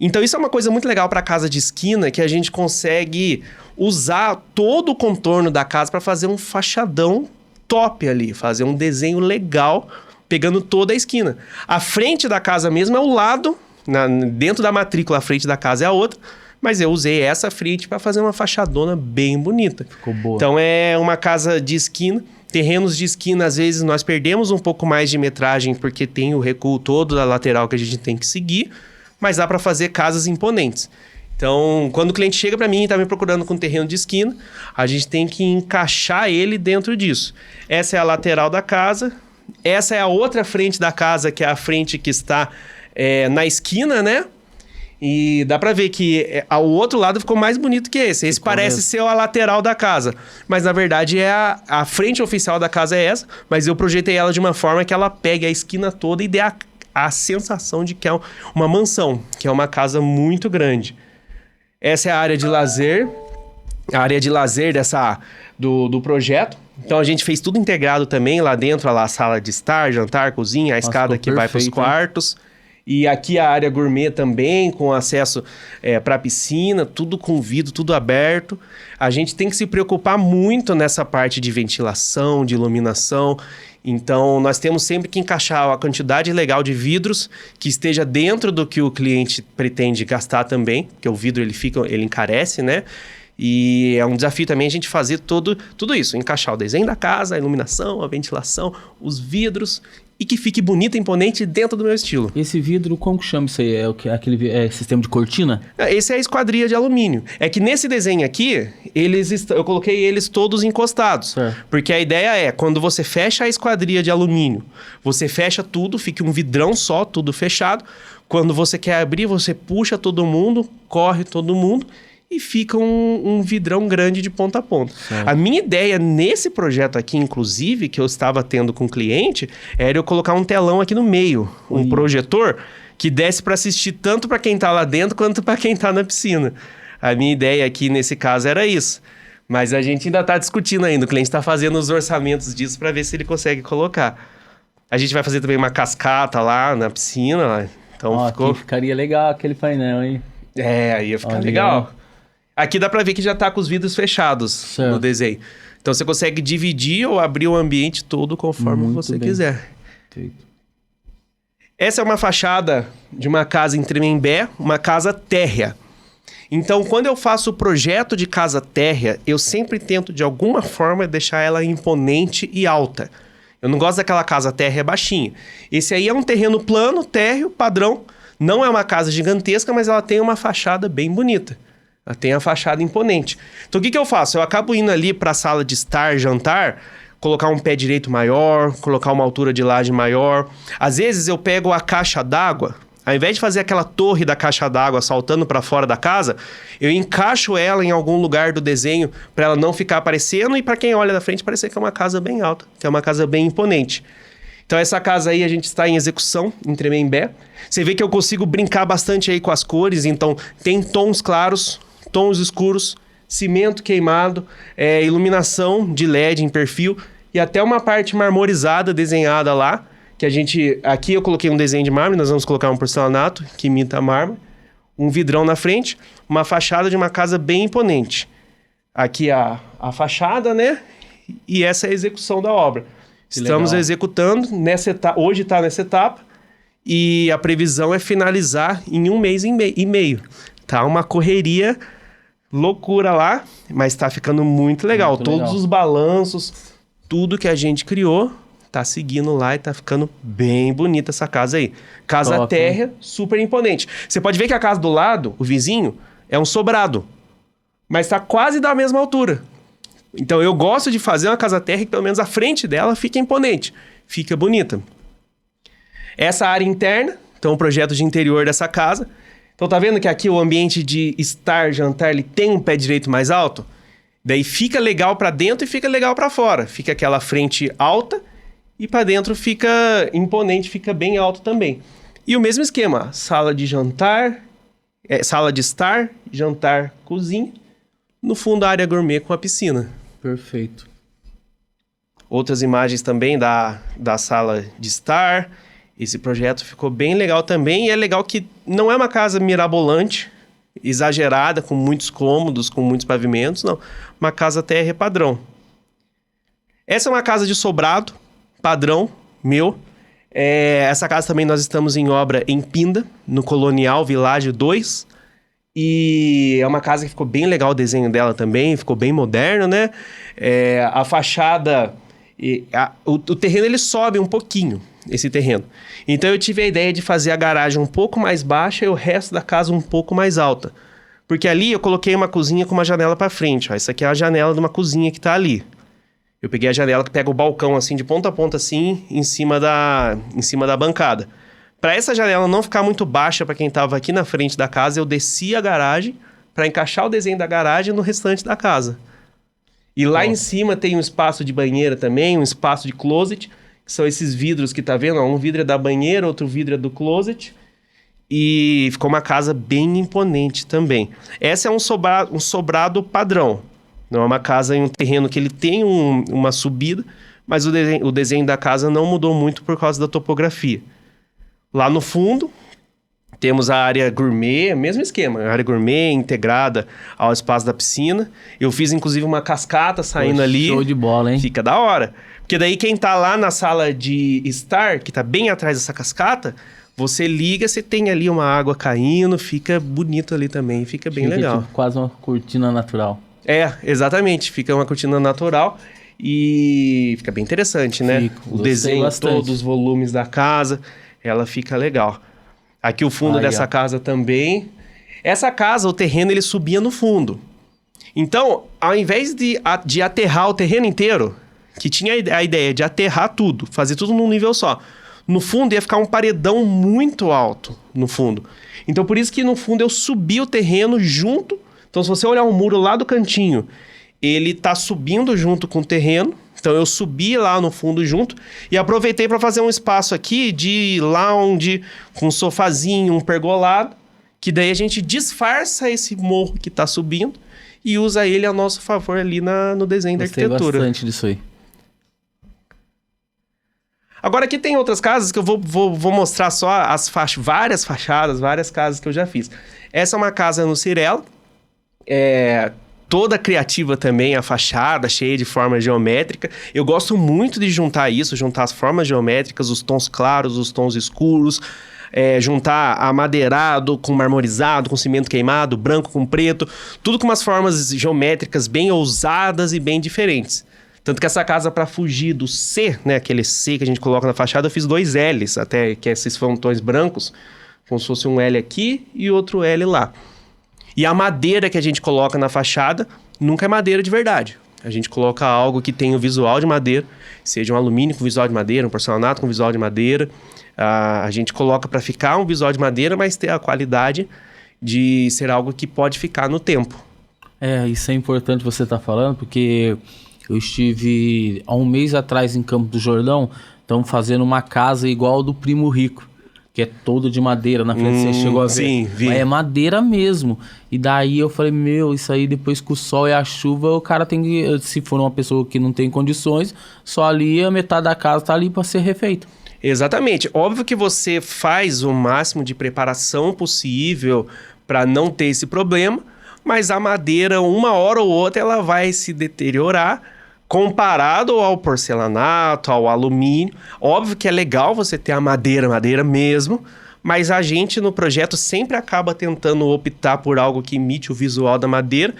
Então isso é uma coisa muito legal para casa de esquina, que a gente consegue usar todo o contorno da casa para fazer um fachadão top ali, fazer um desenho legal, pegando toda a esquina. A frente da casa mesmo é o lado, dentro da matrícula a frente da casa é a outra, mas eu usei essa frente para fazer uma fachadona bem bonita. Ficou boa. Então é uma casa de esquina. Terrenos de esquina, às vezes, nós perdemos um pouco mais de metragem porque tem o recuo todo da lateral que a gente tem que seguir, mas dá para fazer casas imponentes. Então, quando o cliente chega para mim e está me procurando com terreno de esquina, a gente tem que encaixar ele dentro disso. Essa é a lateral da casa, essa é a outra frente da casa, que é a frente que está na esquina, né? E dá para ver que o outro lado ficou mais bonito que esse. Esse parece ser a lateral da casa, mas na verdade a frente oficial da casa é essa, mas eu projetei ela de uma forma que ela pegue a esquina toda e dê a sensação de que é uma mansão, que é uma casa muito grande. Essa é a área de lazer, do projeto. Então a gente fez tudo integrado também, lá dentro, a sala de estar, jantar, cozinha, a escada que vai para os quartos. E aqui a área gourmet também, com acesso para a piscina, tudo com vidro, tudo aberto. A gente tem que se preocupar muito nessa parte de ventilação, de iluminação. Então, nós temos sempre que encaixar a quantidade legal de vidros que esteja dentro do que o cliente pretende gastar também, porque o vidro ele encarece, né? E é um desafio também a gente fazer tudo isso, encaixar o desenho da casa, a iluminação, a ventilação, os vidros, e que fique bonito e imponente dentro do meu estilo. Esse vidro, como que chama isso aí? É aquele sistema de cortina? Esse é a esquadria de alumínio. É que nesse desenho aqui, eu coloquei eles todos encostados. Porque a ideia é, quando você fecha a esquadria de alumínio, você fecha tudo, fica um vidrão só, tudo fechado. Quando você quer abrir, você puxa todo mundo, corre todo mundo e fica um vidrão grande de ponta a ponta. A minha ideia nesse projeto aqui, inclusive, que eu estava tendo com o cliente, era eu colocar um telão aqui no meio, um projetor que desse para assistir tanto para quem está lá dentro quanto para quem está na piscina. A minha ideia aqui nesse caso era isso. Mas a gente ainda está discutindo ainda. O cliente está fazendo os orçamentos disso para ver se ele consegue colocar. A gente vai fazer também uma cascata lá na piscina. Então aqui ficaria legal aquele painel, hein? Aí ia ficar legal. Aqui dá pra ver que já tá com os vidros fechados no desenho. Então você consegue dividir ou abrir o ambiente todo conforme você quiser. Perfeito. Essa é uma fachada de uma casa em Tremembé, uma casa térrea. Então, quando eu faço o projeto de casa térrea, eu sempre tento, de alguma forma, deixar ela imponente e alta. Eu não gosto daquela casa térrea baixinha. Esse aí é um terreno plano, térreo, padrão. Não é uma casa gigantesca, mas ela tem uma fachada bem bonita. Ela tem a fachada imponente. Então, o que eu faço? Eu acabo indo ali para a sala de estar, jantar, colocar um pé direito maior, colocar uma altura de laje maior. Às vezes, eu pego a caixa d'água, ao invés de fazer aquela torre da caixa d'água saltando para fora da casa, eu encaixo ela em algum lugar do desenho para ela não ficar aparecendo e para quem olha da frente parecer que é uma casa bem alta, que é uma casa bem imponente. Então, essa casa aí a gente está em execução, em Tremembé. Você vê que eu consigo brincar bastante aí com as cores, então tem tons claros, tons escuros, cimento queimado, iluminação de LED em perfil e até uma parte marmorizada desenhada lá, que aqui eu coloquei um desenho de mármore, nós vamos colocar um porcelanato que imita mármore, um vidrão na frente, uma fachada de uma casa bem imponente. Aqui a fachada, né? E essa é a execução da obra. Estamos executando, hoje está nessa etapa, e a previsão é finalizar em 1 mês e meio. Tá uma correria loucura lá, mas tá ficando muito legal. Todos os balanços, tudo que a gente criou, tá seguindo lá e tá ficando bem bonita essa casa aí. Casa térrea, super imponente. Você pode ver que a casa do lado, o vizinho, é um sobrado, mas tá quase da mesma altura. Então eu gosto de fazer uma casa térrea que pelo menos a frente dela fica imponente, fica bonita. Essa área interna, então o projeto de interior dessa casa. Então tá vendo que aqui o ambiente de estar, jantar, ele tem um pé direito mais alto? Daí fica legal para dentro e fica legal para fora. Fica aquela frente alta e para dentro fica imponente, fica bem alto também. E o mesmo esquema, sala de jantar, sala de estar, jantar, cozinha. No fundo a área gourmet com a piscina. Perfeito. Outras imagens também da sala de estar. Esse projeto ficou bem legal também. E é legal que não é uma casa mirabolante, exagerada, com muitos cômodos, com muitos pavimentos. Não, uma casa térrea padrão. Essa é uma casa de sobrado, padrão, meu. Essa casa também nós estamos em obra em Pinda, no Colonial Village 2. E é uma casa que ficou bem legal o desenho dela também, ficou bem moderno, né? A fachada... O terreno ele sobe um pouquinho, esse terreno. Então eu tive a ideia de fazer a garagem um pouco mais baixa e o resto da casa um pouco mais alta. Porque ali eu coloquei uma cozinha com uma janela para frente. Ó. Essa aqui é a janela de uma cozinha que tá ali. Eu peguei a janela que pega o balcão assim, de ponta a ponta assim, em cima da bancada. Para essa janela não ficar muito baixa para quem estava aqui na frente da casa, eu desci a garagem para encaixar o desenho da garagem no restante da casa. E lá em cima tem um espaço de banheira também, um espaço de closet, que são esses vidros que tá vendo, ó, um vidro é da banheira, outro vidro é do closet. E ficou uma casa bem imponente também. Essa é um sobrado padrão. Não é uma casa em um terreno que ele tem uma subida, mas o desenho da casa não mudou muito por causa da topografia. Lá no fundo, temos a área gourmet, mesmo esquema, a área gourmet integrada ao espaço da piscina. Eu fiz, inclusive, uma cascata saindo ali. Show de bola, hein? Fica da hora. Porque daí quem tá lá na sala de estar, que tá bem atrás dessa cascata, Você liga, você tem ali uma água caindo, fica bonito ali também, fica bem legal. Tipo, quase uma cortina natural. Exatamente, fica uma cortina natural e fica bem interessante, né? O desenho bastante. todo, os volumes da casa, ela fica legal. Aqui o fundo dessa casa também. Essa casa, o terreno, ele subia no fundo. Então, ao invés de aterrar o terreno inteiro, que tinha a ideia de aterrar tudo, fazer tudo num nível só, no fundo ia ficar um paredão muito alto no fundo. Então, por isso que no fundo eu subi o terreno junto. Então, se você olhar o muro lá do cantinho, ele tá subindo junto com o terreno. Então, eu subi lá no fundo junto e aproveitei para fazer um espaço aqui de lounge, com um sofazinho, um pergolado, que daí a gente disfarça esse morro que tá subindo e usa ele a nosso favor ali no desenho da arquitetura. Gostei bastante disso aí. Agora aqui tem outras casas que eu vou mostrar só várias fachadas, várias casas que eu já fiz. Essa é uma casa no Cirela, toda criativa também, a fachada cheia de forma geométrica. Eu gosto muito de juntar as formas geométricas, os tons claros, os tons escuros, juntar amadeirado com marmorizado, com cimento queimado, branco com preto, tudo com umas formas geométricas bem ousadas e bem diferentes. Tanto que essa casa, para fugir do C, né, aquele C que a gente coloca na fachada, eu fiz 2 L's, até que é esses frontões brancos, como se fosse um L aqui e outro L lá. E a madeira que a gente coloca na fachada nunca é madeira de verdade. A gente coloca algo que tenha o visual de madeira, seja um alumínio com visual de madeira, um porcelanato com visual de madeira. A gente coloca para ficar um visual de madeira, mas ter a qualidade de ser algo que pode ficar no tempo. Isso é importante você estar falando, porque eu estive há um mês atrás em Campos do Jordão, estão fazendo uma casa igual ao do Primo Rico, que é todo de madeira na frente. Você chegou a ver? Sim, vi. Mas é madeira mesmo. E daí eu falei, isso aí depois com o sol e a chuva, o cara tem que, se for uma pessoa que não tem condições, só ali a metade da casa tá ali para ser refeito. Exatamente. Óbvio que você faz o máximo de preparação possível para não ter esse problema, mas a madeira, uma hora ou outra, ela vai se deteriorar comparado ao porcelanato, ao alumínio. Óbvio que é legal você ter a madeira mesmo, mas a gente no projeto sempre acaba tentando optar por algo que imite o visual da madeira,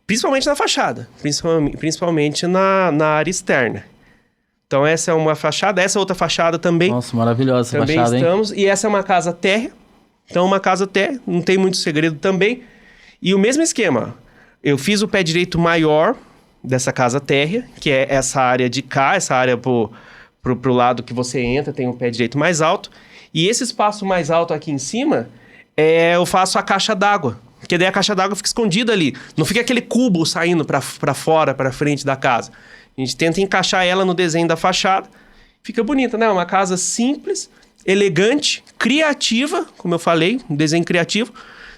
principalmente na fachada, principalmente na área externa. Então essa é uma fachada, essa é outra fachada também. Nossa, maravilhosa essa também fachada, estamos, hein? E essa é uma casa térrea, então uma casa térrea, não tem muito segredo também. E o mesmo esquema, eu fiz o pé direito maior dessa casa térrea, que é essa área de cá, essa área pro lado que você entra, tem um pé direito mais alto. E esse espaço mais alto aqui em cima, eu faço a caixa d'água. Porque daí a caixa d'água fica escondida ali. Não fica aquele cubo saindo para fora, para frente da casa. A gente tenta encaixar ela no desenho da fachada. Fica bonita, né? Uma casa simples, elegante, criativa, como eu falei, um desenho criativo.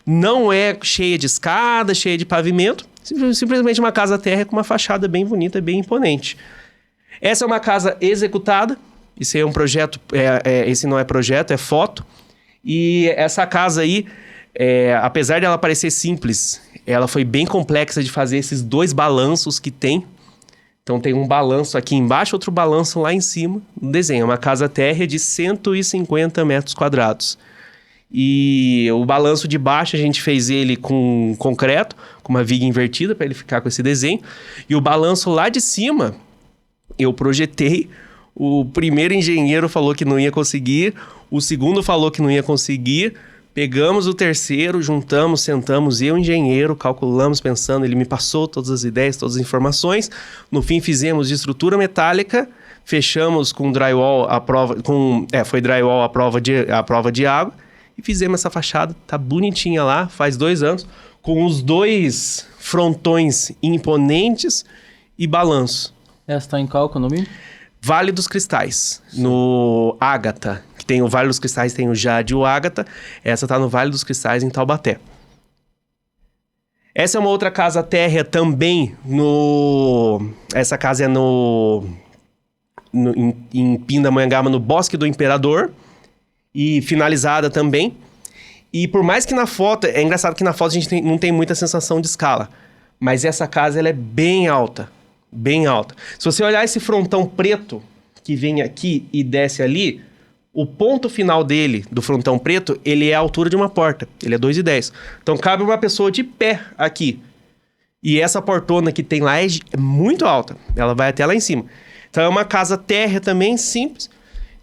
Não é cheia de escada, cheia de pavimento. Simplesmente uma casa térrea com uma fachada bem bonita, bem imponente. Essa é uma casa executada. Isso é um projeto, esse não é projeto, é foto. E essa casa aí, apesar de ela parecer simples, ela foi bem complexa de fazer esses 2 balanços que tem. Então tem um balanço aqui embaixo, outro balanço lá em cima no desenho. É uma casa térrea de 150 metros quadrados. E o balanço de baixo a gente fez ele com concreto, com uma viga invertida para ele ficar com esse desenho. E o balanço lá de cima, eu projetei. O primeiro engenheiro falou que não ia conseguir, o segundo falou que não ia conseguir. Pegamos o terceiro, juntamos, sentamos, eu, engenheiro, calculamos, pensando, ele me passou todas as ideias, todas as informações. No fim, fizemos de estrutura metálica, fechamos com drywall à prova, foi drywall à prova de água, e fizemos essa fachada, tá bonitinha lá, faz 2 anos, com os 2 frontões imponentes e balanço. Essa tá em qual nome? Vale dos Cristais, no Ágata, que tem o Vale dos Cristais, tem o Jade e o Ágata. Essa tá no Vale dos Cristais, em Taubaté. Essa é uma outra casa térrea também Essa casa é em Pindamonhangaba, no Bosque do Imperador, e finalizada também. E por mais que na foto... É engraçado que na foto a gente não tem muita sensação de escala, mas essa casa ela é bem alta. Bem alta. Se você olhar esse frontão preto que vem aqui e desce ali, O ponto final dele, do frontão preto, ele é a altura de uma porta. Ele é 2,10. Então cabe uma pessoa de pé aqui. E essa portona que tem lá é muito alta. Ela vai até lá em cima. Então é uma casa térrea também, simples.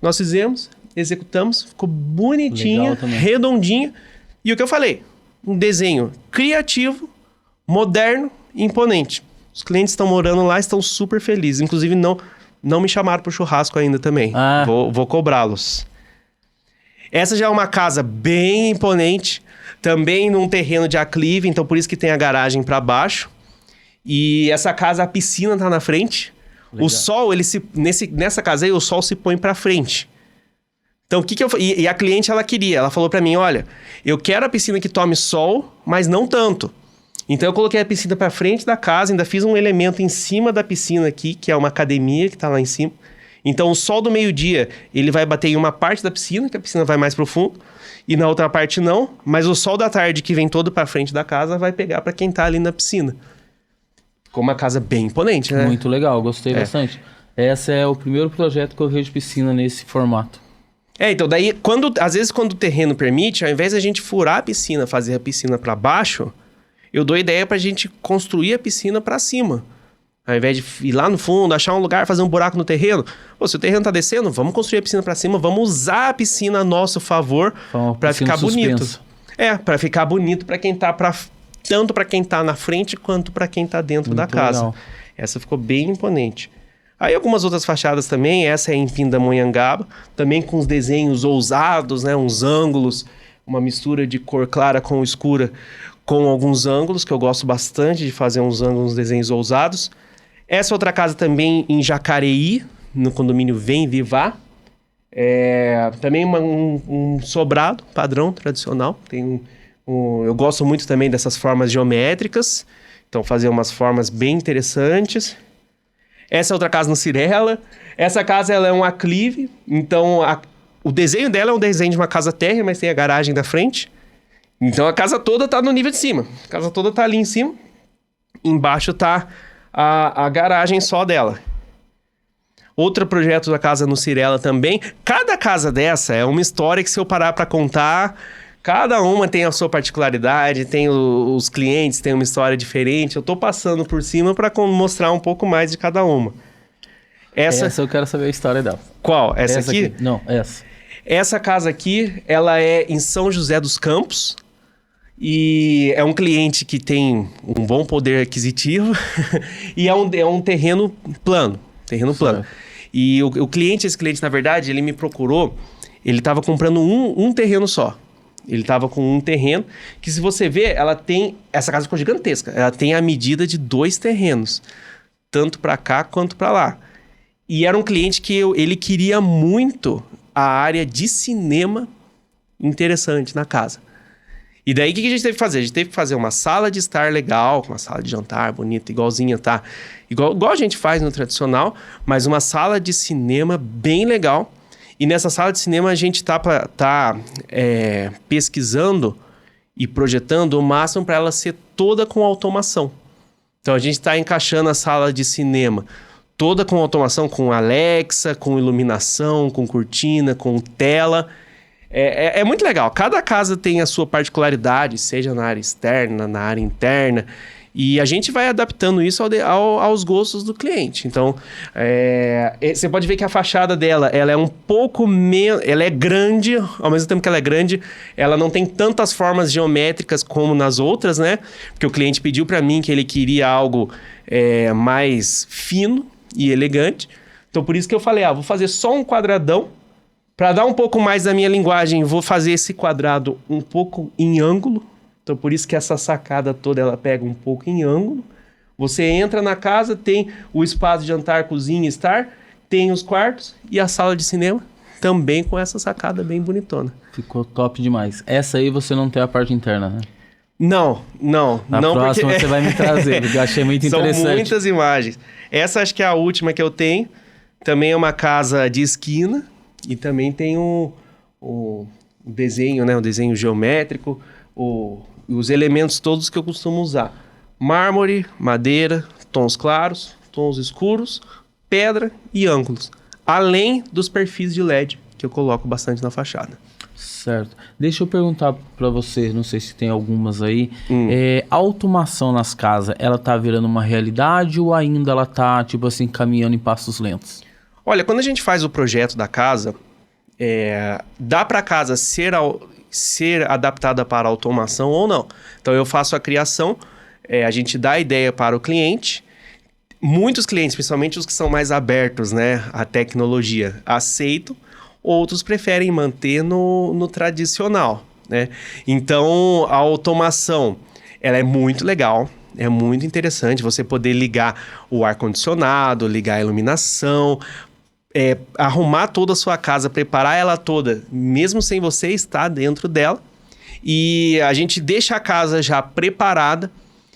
Nós fizemos, executamos, ficou bonitinha, redondinha. E o que eu falei? Um desenho criativo, moderno e imponente. Os clientes estão morando lá, estão super felizes. Inclusive não me chamaram para o churrasco ainda também. Vou cobrá-los. Essa já é uma casa bem imponente. Também num terreno de aclive, então por isso que tem a garagem para baixo. E essa casa, a piscina tá na frente. Legal. O sol, nessa casa aí, o sol se põe para frente. Então, e a cliente, ela falou para mim, olha, eu quero a piscina que tome sol, mas não tanto. Então, eu coloquei a piscina para frente da casa, ainda fiz um elemento em cima da piscina aqui, que é uma academia que tá lá em cima. Então, o sol do meio-dia, ele vai bater em uma parte da piscina, que a piscina vai mais profundo, e na outra parte não, mas o sol da tarde, que vem todo para frente da casa, vai pegar para quem tá ali na piscina. Ficou uma casa bem imponente, né? Muito legal, gostei bastante. Esse é o primeiro projeto que eu vejo piscina nesse formato. Então daí, às vezes quando o terreno permite, ao invés de a gente furar a piscina, fazer a piscina para baixo, eu dou ideia pra gente construir a piscina para cima. Ao invés de ir lá no fundo, achar um lugar, fazer um buraco no terreno. Se o terreno tá descendo, vamos construir a piscina para cima, vamos usar a piscina a nosso favor para ficar bonito. Para ficar bonito para quem tá tanto para quem tá na frente quanto para quem tá dentro da casa. Legal. Essa ficou bem imponente. Aí algumas outras fachadas também, essa é em Pindamonhangaba, também com os desenhos ousados, né? Uns ângulos, uma mistura de cor clara com escura, com alguns ângulos, que eu gosto bastante de fazer uns ângulos, uns desenhos ousados. Essa outra casa também em Jacareí, no condomínio Vem Vivar. Também um sobrado padrão tradicional. Eu gosto muito também dessas formas geométricas. Então, fazer umas formas bem interessantes. Essa é outra casa no Cirela. Essa casa ela é um aclive. Então, o desenho dela é um desenho de uma casa térrea, mas tem a garagem da frente. Então, a casa toda está no nível de cima. A casa toda está ali em cima. Embaixo está a garagem só dela. Outro projeto da casa no Cirela também. Cada casa dessa é uma história que, se eu parar para contar, cada uma tem a sua particularidade, tem os clientes, tem uma história diferente. Eu tô passando por cima para mostrar um pouco mais de cada uma. Essa eu quero saber a história dela. Qual? Essa aqui? Não, essa. Essa casa aqui, ela é em São José dos Campos. E é um cliente que tem um bom poder aquisitivo e é um terreno plano. E esse cliente, na verdade, ele me procurou, ele estava comprando um terreno só. Ele estava com um terreno que, se você ver, essa casa ficou gigantesca. Ela tem a medida de 2 terrenos, tanto para cá quanto para lá. E era um cliente que ele queria muito a área de cinema interessante na casa. E daí, o que a gente teve que fazer? A gente teve que fazer uma sala de estar legal, uma sala de jantar bonita, igualzinha, tá? Igual a gente faz no tradicional, mas uma sala de cinema bem legal. E nessa sala de cinema a gente tá pesquisando e projetando o máximo para ela ser toda com automação. Então a gente está encaixando a sala de cinema toda com automação, com Alexa, com iluminação, com cortina, com tela. É muito legal. Cada casa tem a sua particularidade, seja na área externa, na área interna. E a gente vai adaptando isso aos gostos do cliente. Então, você pode ver que a fachada dela, ela é um pouco menos... Ela é grande, ao mesmo tempo que ela é grande, ela não tem tantas formas geométricas como nas outras, né? Porque o cliente pediu para mim que ele queria algo mais fino e elegante. Então, por isso que eu falei, vou fazer só um quadradão. Para dar um pouco mais da minha linguagem, vou fazer esse quadrado um pouco em ângulo. Então, por isso que essa sacada toda, ela pega um pouco em ângulo. Você entra na casa, tem o espaço de jantar, cozinha, estar, tem os quartos e a sala de cinema, também com essa sacada bem bonitona. Ficou top demais. Essa aí você não tem a parte interna, né? Não. Na próxima você vai me trazer, porque eu achei muito interessante. São muitas imagens. Essa acho que é a última que eu tenho. Também é uma casa de esquina. E também tem o desenho, né? O desenho geométrico, os elementos todos que eu costumo usar. Mármore, madeira, tons claros, tons escuros, pedra e ângulos. Além dos perfis de LED que eu coloco bastante na fachada. Certo. Deixa eu perguntar para você, não sei se tem algumas aí. A automação nas casas, ela tá virando uma realidade ou ainda ela tá, tipo assim, caminhando em passos lentos? Olha, quando a gente faz o projeto da casa, dá para a casa ser adaptada para automação ou não. Então eu faço a criação, a gente dá a ideia para o cliente. Muitos clientes, principalmente os que são mais abertos, né, à tecnologia, aceitam. Outros preferem manter no tradicional, né? Então, a automação, ela é muito legal, é muito interessante você poder ligar o ar-condicionado, ligar a iluminação, arrumar toda a sua casa, preparar ela toda, mesmo sem você estar dentro dela. E a gente deixa a casa já preparada.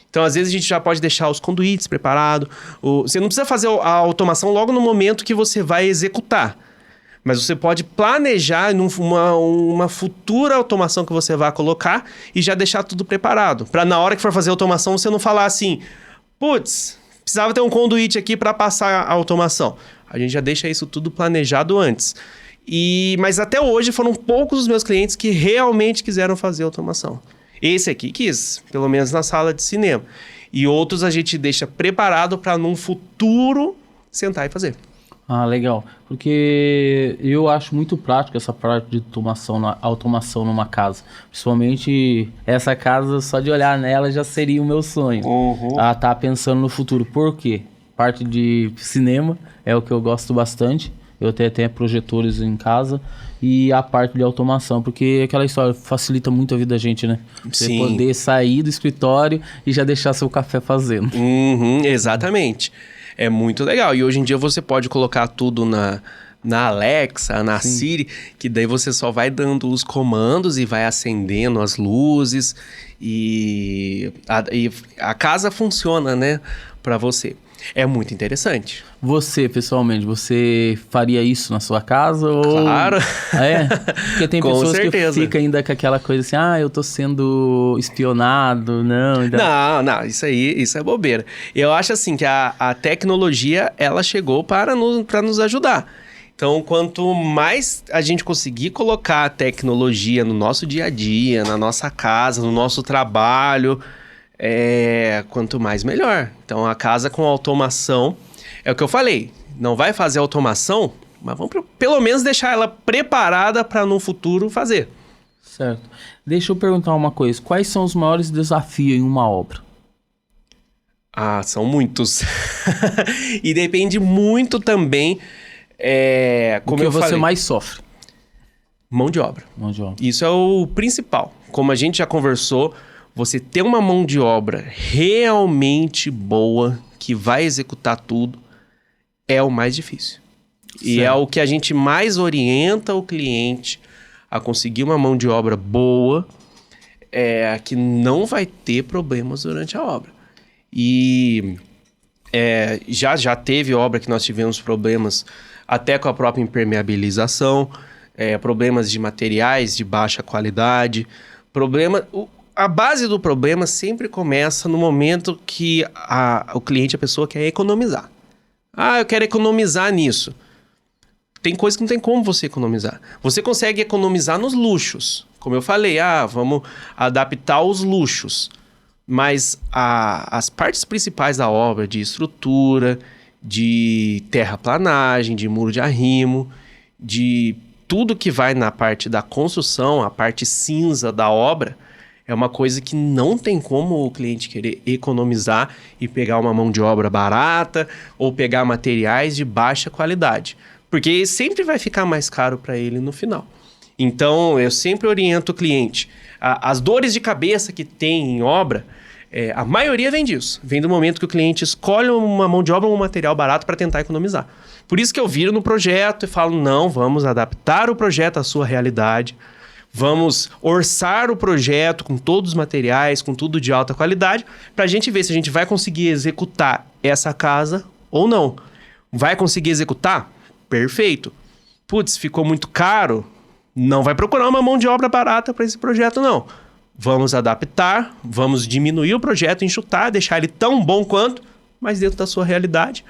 Então, às vezes, a gente já pode deixar os conduítes preparados. Você não precisa fazer a automação logo no momento que você vai executar. Mas você pode planejar uma futura automação que você vai colocar e já deixar tudo preparado. Para na hora que for fazer a automação, você não falar assim, putz, precisava ter um conduíte aqui para passar a automação. A gente já deixa isso tudo planejado antes. Mas até hoje foram poucos os meus clientes que realmente quiseram fazer automação. Esse aqui quis, pelo menos na sala de cinema. E outros a gente deixa preparado para num futuro sentar e fazer. Ah, legal. Porque eu acho muito prático essa parte de automação numa casa. Principalmente essa casa, só de olhar nela já seria o meu sonho. A tá pensando no futuro. Por quê? Parte de cinema é o que eu gosto bastante. Eu tenho até projetores em casa. E a parte de automação, porque aquela história facilita muito a vida da gente, né? Você Sim. poder sair do escritório e já deixar seu café fazendo. Exatamente. É muito legal. E hoje em dia você pode colocar tudo na Alexa, na Siri, que daí você só vai dando os comandos e vai acendendo as luzes e a casa funciona, né, para você. É muito interessante. Você, pessoalmente, você faria isso na sua casa? Ou... Claro. Porque tem Com pessoas certeza. que ficam ainda com aquela coisa assim, eu tô sendo espionado, não... Ainda... Não, isso é bobeira. Eu acho assim que a tecnologia, ela chegou para nos ajudar. Então, quanto mais a gente conseguir colocar a tecnologia no nosso dia a dia, na nossa casa, no nosso trabalho, quanto mais melhor. Então, a casa com automação, é o que eu falei, não vai fazer automação, mas vamos pelo menos deixar ela preparada para no futuro fazer. Certo. Deixa eu perguntar uma coisa, quais são os maiores desafios em uma obra? São muitos. E depende muito também, como eu falei, você mais sofre? Mão de obra. Mão de obra. Isso é o principal. Como a gente já conversou, você ter uma mão de obra realmente boa, que vai executar tudo, é o mais difícil. E é o que a gente mais orienta o cliente a conseguir uma mão de obra boa, que não vai ter problemas durante a obra. E já teve obra que nós tivemos problemas até com a própria impermeabilização, problemas de materiais de baixa qualidade, a base do problema sempre começa no momento que o cliente, a pessoa quer economizar. Eu quero economizar nisso. Tem coisa que não tem como você economizar. Você consegue economizar nos luxos. Como eu falei, vamos adaptar os luxos. Mas as partes principais da obra, de estrutura, de terraplanagem, de muro de arrimo, de tudo que vai na parte da construção, a parte cinza da obra, é uma coisa que não tem como o cliente querer economizar e pegar uma mão de obra barata ou pegar materiais de baixa qualidade. Porque sempre vai ficar mais caro para ele no final. Então, eu sempre oriento o cliente. As dores de cabeça que tem em obra, a maioria vem disso. Vem do momento que o cliente escolhe uma mão de obra ou um material barato para tentar economizar. Por isso que eu viro no projeto e falo, não, vamos adaptar o projeto à sua realidade. Vamos orçar o projeto com todos os materiais, com tudo de alta qualidade, para a gente ver se a gente vai conseguir executar essa casa ou não. Vai conseguir executar? Perfeito. Putz, ficou muito caro? Não vai procurar uma mão de obra barata para esse projeto, não. Vamos adaptar, vamos diminuir o projeto, enxutar, deixar ele tão bom quanto, mas dentro da sua realidade.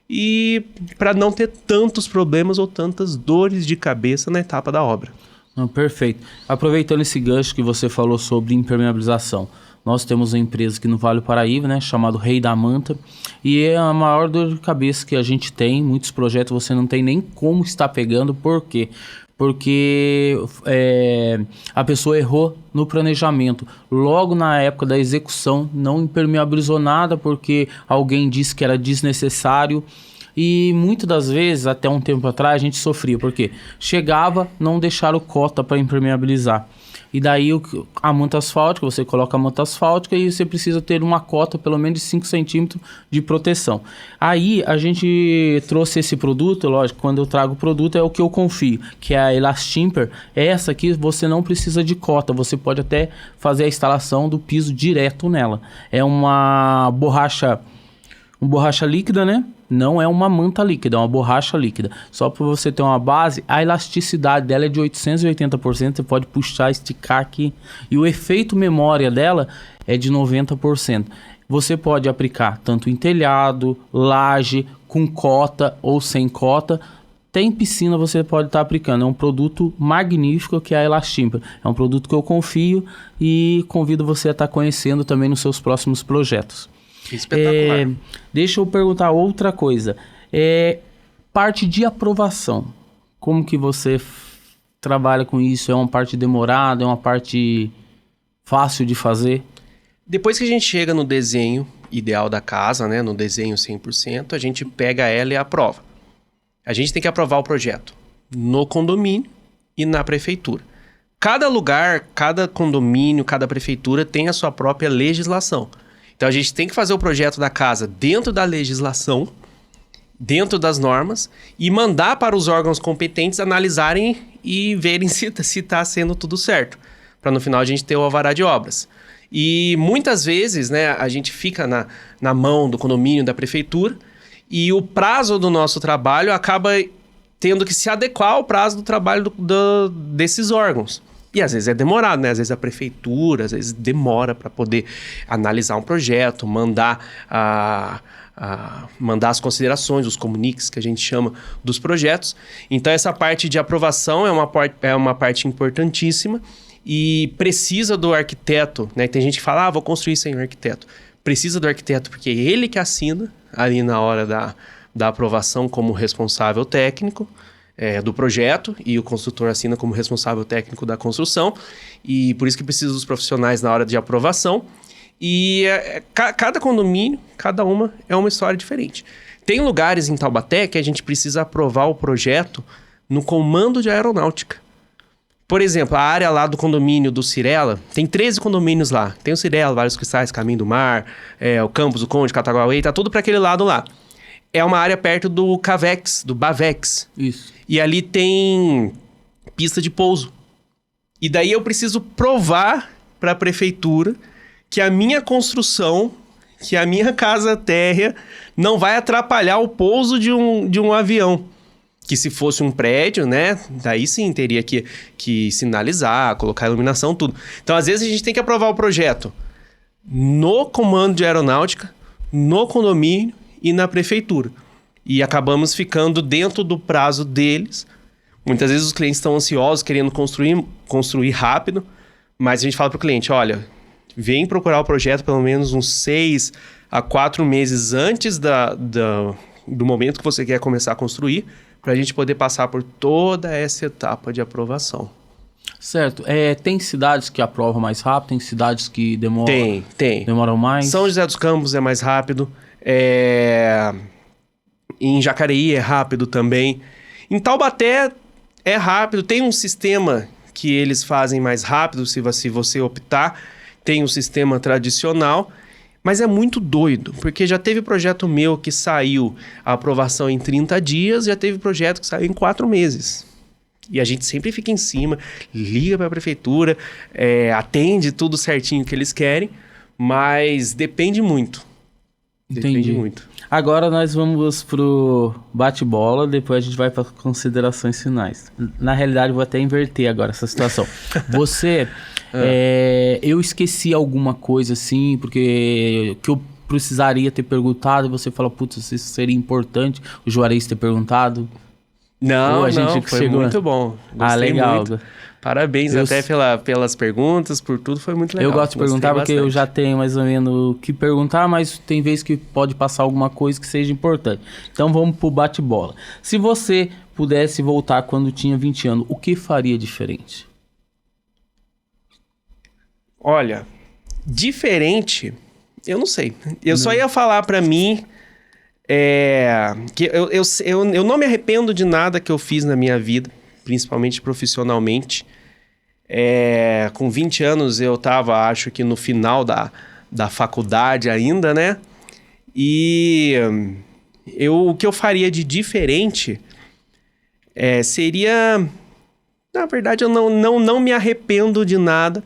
e para não ter tantos problemas ou tantas dores de cabeça na etapa da obra. Não, perfeito. Aproveitando esse gancho que você falou sobre impermeabilização, nós temos uma empresa aqui no Vale do Paraíba, né, chamado Rei da Manta, e é a maior dor de cabeça que a gente tem. Muitos projetos você não tem nem como estar pegando. Por quê? Porque a pessoa errou no planejamento. Logo na época da execução, não impermeabilizou nada porque alguém disse que era desnecessário. E muitas das vezes, até um tempo atrás, a gente sofria. Porque chegava, não deixaram cota para impermeabilizar. E daí a manta asfáltica, você coloca a manta asfáltica e você precisa ter uma cota pelo menos de 5 centímetros de proteção. Aí a gente trouxe esse produto, lógico, quando eu trago o produto é o que eu confio, que é a Elastimper. Essa aqui você não precisa de cota, você pode até fazer a instalação do piso direto nela. É uma borracha líquida, né? Não é uma manta líquida, é uma borracha líquida. Só para você ter uma base, a elasticidade dela é de 880%. Você pode puxar, esticar aqui. E o efeito memória dela é de 90%. Você pode aplicar tanto em telhado, laje, com cota ou sem cota. Tem piscina, você pode estar aplicando. É um produto magnífico que é a Elastimper. É um produto que eu confio e convido você a estar conhecendo também nos seus próximos projetos. Espetacular. Deixa eu perguntar outra coisa. Parte de aprovação. Como que você trabalha com isso? É uma parte demorada? É uma parte fácil de fazer? Depois que a gente chega no desenho ideal da casa, né, no desenho 100%, a gente pega ela e aprova. A gente tem que aprovar o projeto no condomínio e na prefeitura. Cada lugar, cada condomínio, cada prefeitura tem a sua própria legislação. Então, a gente tem que fazer o projeto da casa dentro da legislação, dentro das normas, e mandar para os órgãos competentes analisarem e verem se está sendo tudo certo, para no final a gente ter o alvará de obras. E muitas vezes, né, a gente fica na mão do condomínio, da prefeitura, e o prazo do nosso trabalho acaba tendo que se adequar ao prazo do trabalho desses órgãos. E às vezes é demorado, né? Às vezes a prefeitura, às vezes demora para poder analisar um projeto, mandar as considerações, os comuniques que a gente chama dos projetos. Então essa parte de aprovação é uma parte importantíssima e precisa do arquiteto, né? Tem gente que fala, vou construir sem o arquiteto. Precisa do arquiteto porque é ele que assina ali na hora da aprovação como responsável técnico do projeto, e o construtor assina como responsável técnico da construção, e por isso que precisa dos profissionais na hora de aprovação. E cada condomínio, cada uma é uma história diferente. Tem lugares em Taubaté que a gente precisa aprovar o projeto no comando de aeronáutica. Por exemplo, a área lá do condomínio do Cirela, tem 13 condomínios lá. Tem o Cirela, Vários Cristais, Caminho do Mar, o Campos, o Conde, Cataguauê, tá tudo para aquele lado lá. É uma área perto do Cavex, do Bavex. Isso. E ali tem pista de pouso. E daí eu preciso provar para a prefeitura que a minha construção, que a minha casa térrea não vai atrapalhar o pouso de um avião. Que se fosse um prédio, né? Daí sim teria que sinalizar, colocar iluminação, tudo. Então, às vezes, a gente tem que aprovar o projeto no comando de aeronáutica, no condomínio e na prefeitura. E acabamos ficando dentro do prazo deles. Muitas vezes os clientes estão ansiosos, querendo construir rápido, mas a gente fala para o cliente, olha, vem procurar o projeto pelo menos uns 6 a 4 meses antes do momento que você quer começar a construir, para a gente poder passar por toda essa etapa de aprovação. Certo. Tem cidades que aprovam mais rápido, tem cidades que demoram, Tem. demoram mais? São José dos Campos é mais rápido. Em Jacareí é rápido também. Em Taubaté é rápido. Tem um sistema que eles fazem mais rápido, se você optar. Tem um sistema tradicional. Mas é muito doido, porque já teve projeto meu que saiu a aprovação em 30 dias, já teve projeto que saiu em 4 meses. E a gente sempre fica em cima, liga para a prefeitura, atende tudo certinho que eles querem, mas depende muito. Entendi. Depende muito. Agora nós vamos pro bate-bola, depois a gente vai para considerações finais. Na realidade, eu vou até inverter agora essa situação. Você... eu esqueci alguma coisa assim, porque que eu precisaria ter perguntado e você fala, putz, isso seria importante o Juarez ter perguntado? Não, Ou a gente foi chegou... muito bom. Gostei legal. muito. Parabéns até pelas perguntas, por tudo, foi muito legal. Eu gosto de perguntar porque eu já tenho mais ou menos o que perguntar, mas tem vezes que pode passar alguma coisa que seja importante. Então vamos pro bate-bola. Se você pudesse voltar quando tinha 20 anos, o que faria diferente? Olha, diferente, eu não sei. Eu só ia falar pra mim que eu não me arrependo de nada que eu fiz na minha vida, principalmente profissionalmente. Com 20 anos eu tava, acho que no final da faculdade ainda, né? E o que eu faria de diferente seria... Na verdade, eu não me arrependo de nada,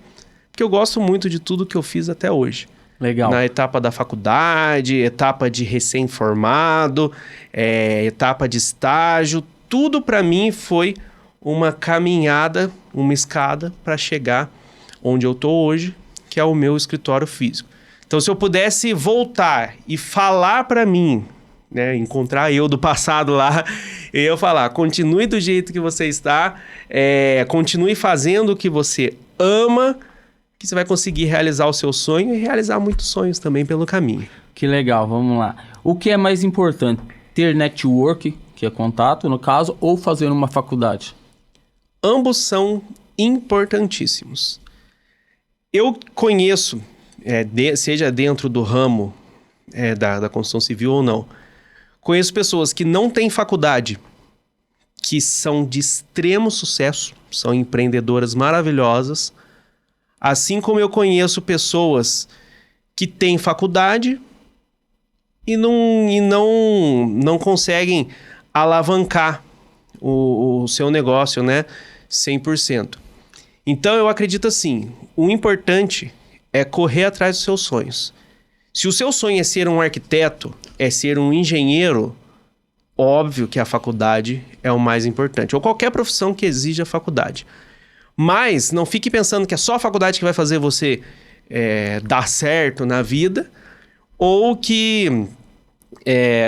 porque eu gosto muito de tudo que eu fiz até hoje. Legal. Na etapa da faculdade, etapa de recém-formado, etapa de estágio, tudo para mim foi uma caminhada, uma escada para chegar onde eu tô hoje, que é o meu escritório físico. Então, se eu pudesse voltar e falar para mim, né, encontrar eu do passado lá, eu ia falar, continue do jeito que você está, continue fazendo o que você ama, que você vai conseguir realizar o seu sonho e realizar muitos sonhos também pelo caminho. Que legal, vamos lá. O que é mais importante? Ter network, que é contato no caso, ou fazer uma faculdade? Ambos são importantíssimos. Eu conheço, seja dentro do ramo da construção civil ou não, conheço pessoas que não têm faculdade, que são de extremo sucesso, são empreendedoras maravilhosas, assim como eu conheço pessoas que têm faculdade e não conseguem alavancar o seu negócio, né? 100%. Então, eu acredito assim, o importante é correr atrás dos seus sonhos. Se o seu sonho é ser um arquiteto, é ser um engenheiro, óbvio que a faculdade é o mais importante. Ou qualquer profissão que exija faculdade. Mas não fique pensando que é só a faculdade que vai fazer você dar certo na vida, ou que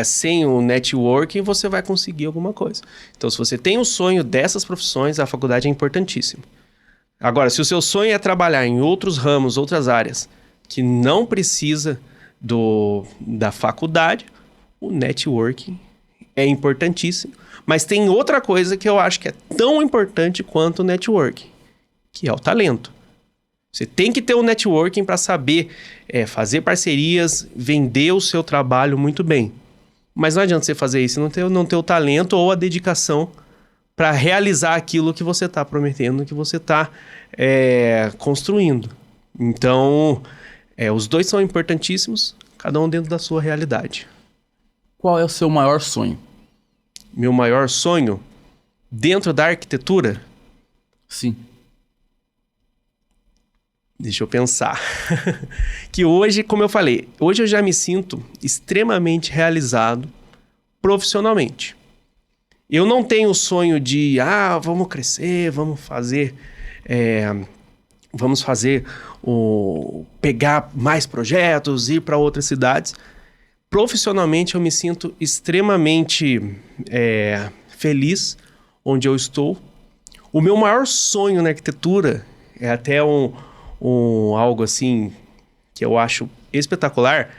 sem o networking você vai conseguir alguma coisa. Então, se você tem o sonho dessas profissões, a faculdade é importantíssima. Agora, se o seu sonho é trabalhar em outros ramos, outras áreas, que não precisa da faculdade, o networking é importantíssimo. Mas tem outra coisa que eu acho que é tão importante quanto o networking, que é o talento. Você tem que ter o networking para saber fazer parcerias, vender o seu trabalho muito bem. Mas não adianta você fazer isso e não ter o talento ou a dedicação para realizar aquilo que você está prometendo, que você está construindo. Então, os dois são importantíssimos, cada um dentro da sua realidade. Qual é o seu maior sonho? Meu maior sonho dentro da arquitetura? Sim. Deixa eu pensar. Que hoje, como eu falei, hoje eu já me sinto extremamente realizado profissionalmente. Eu não tenho o sonho de, vamos crescer, vamos fazer pegar mais projetos, ir para outras cidades. Profissionalmente eu me sinto extremamente feliz onde eu estou. O meu maior sonho na arquitetura é até algo assim que eu acho espetacular,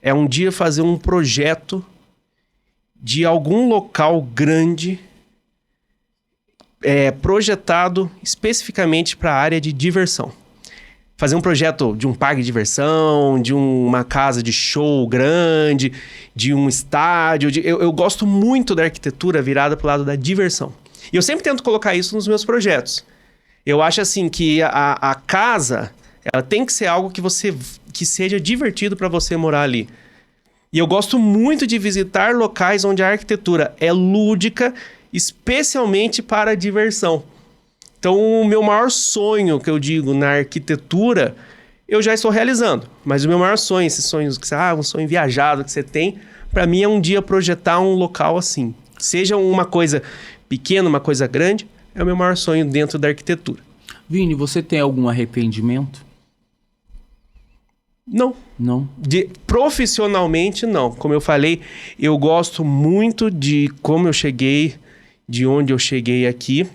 é um dia fazer um projeto de algum local grande projetado especificamente para a área de diversão. Fazer um projeto de um parque de diversão, de uma casa de show grande, de um estádio. Eu gosto muito da arquitetura virada para o lado da diversão. E eu sempre tento colocar isso nos meus projetos. Eu acho assim que a casa, ela tem que ser algo que seja divertido para você morar ali. E eu gosto muito de visitar locais onde a arquitetura é lúdica, especialmente para a diversão. Então, o meu maior sonho, que eu digo, na arquitetura, eu já estou realizando. Mas o meu maior sonho, esses sonhos que um sonho viajado que você tem, para mim é um dia projetar um local assim. Seja uma coisa pequena, uma coisa grande, é o meu maior sonho dentro da arquitetura. Vini, você tem algum arrependimento? Não. Não? Profissionalmente, não. Como eu falei, eu gosto muito de como eu cheguei, de onde eu cheguei aqui.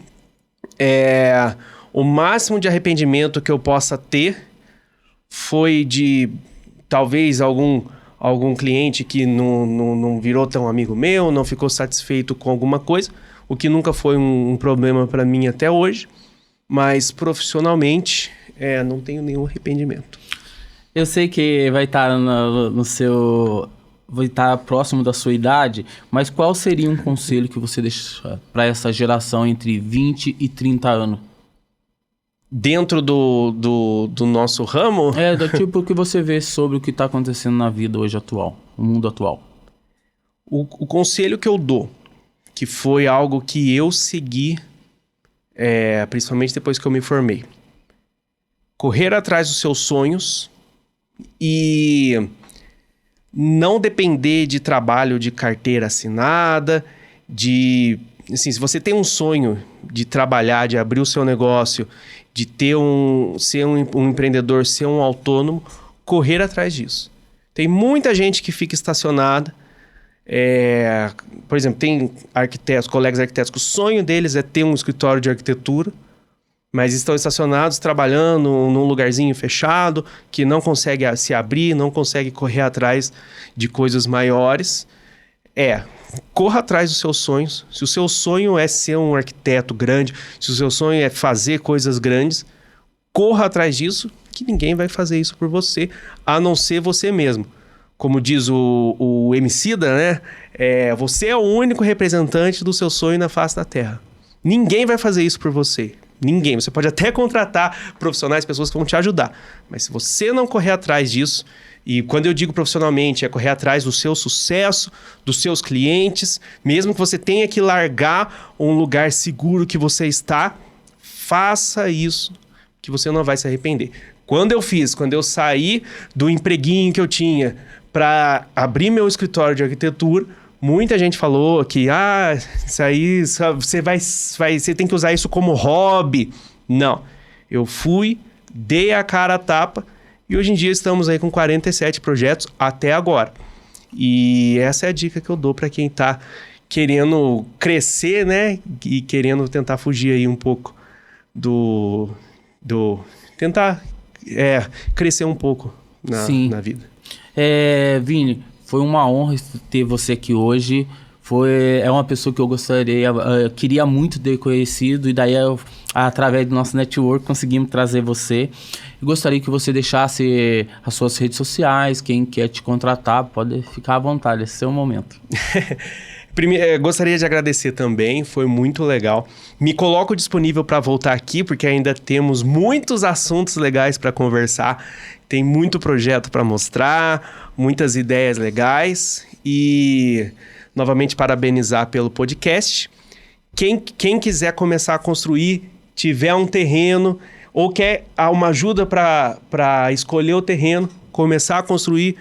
O máximo de arrependimento que eu possa ter foi de talvez algum cliente que não virou tão amigo meu, não ficou satisfeito com alguma coisa, o que nunca foi um problema para mim até hoje, mas profissionalmente não tenho nenhum arrependimento. Eu sei que vai estar vai estar próximo da sua idade, mas qual seria um conselho que você deixa para essa geração entre 20 e 30 anos? Dentro do nosso ramo? Do tipo que você vê sobre o que está acontecendo na vida hoje atual, no mundo atual. O conselho que eu dou, que foi algo que eu segui, principalmente depois que eu me formei. Correr atrás dos seus sonhos e não depender de trabalho de carteira assinada, assim, se você tem um sonho de trabalhar, de abrir o seu negócio, de ser um empreendedor, ser um autônomo, correr atrás disso. Tem muita gente que fica estacionada. Por exemplo, tem arquitetos, colegas arquitetos, que o sonho deles é ter um escritório de arquitetura, mas estão estacionados trabalhando num lugarzinho fechado, que não consegue se abrir, não consegue correr atrás de coisas maiores. Corra atrás dos seus sonhos. Se o seu sonho é ser um arquiteto grande, se o seu sonho é fazer coisas grandes, corra atrás disso, que ninguém vai fazer isso por você, a não ser você mesmo. Como diz o Emicida, né? Você é o único representante do seu sonho na face da Terra. Ninguém vai fazer isso por você. Ninguém. Você pode até contratar profissionais, pessoas que vão te ajudar. Mas se você não correr atrás disso, e quando eu digo profissionalmente, é correr atrás do seu sucesso, dos seus clientes, mesmo que você tenha que largar um lugar seguro que você está, faça isso, que você não vai se arrepender. Quando eu saí do empreguinho que eu tinha para abrir meu escritório de arquitetura, muita gente falou que isso aí você tem que usar isso como hobby. Não. Eu dei a cara a tapa e hoje em dia estamos aí com 47 projetos até agora. E essa é a dica que eu dou para quem está querendo crescer, né? E querendo tentar fugir aí um pouco tentar crescer um pouco na vida. Vini, foi uma honra ter você aqui hoje. É uma pessoa que eu queria muito ter conhecido, e daí através do nosso network conseguimos trazer você. Eu gostaria que você deixasse as suas redes sociais, quem quer te contratar, pode ficar à vontade, esse é o seu momento. Primeiro, gostaria de agradecer também, foi muito legal. Me coloco disponível para voltar aqui, porque ainda temos muitos assuntos legais para conversar. Tem muito projeto para mostrar, muitas ideias legais. E, novamente, parabenizar pelo podcast. Quem quiser começar a construir, tiver um terreno ou quer uma ajuda para escolher o terreno, começar a construir,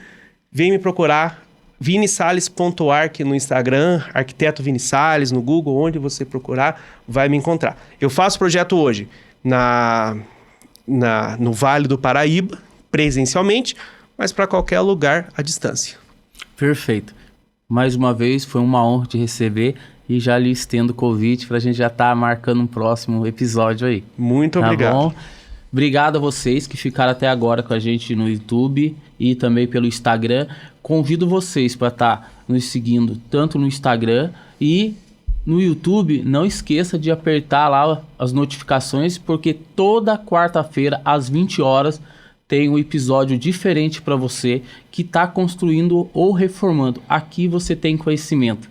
vem me procurar. vinisales.arc no Instagram, Arquiteto Vini Sales, no Google, onde você procurar, vai me encontrar. Eu faço projeto hoje no Vale do Paraíba, presencialmente, mas para qualquer lugar à distância. Perfeito. Mais uma vez, foi uma honra te receber e já lhe estendo o convite para a gente já estar marcando um próximo episódio aí. Muito obrigado. Bom? Obrigado a vocês que ficaram até agora com a gente no YouTube e também pelo Instagram. Convido vocês para estar nos seguindo tanto no Instagram e no YouTube. Não esqueça de apertar lá as notificações, porque toda quarta-feira às 20 horas tem um episódio diferente para você que está construindo ou reformando. Aqui você tem conhecimento.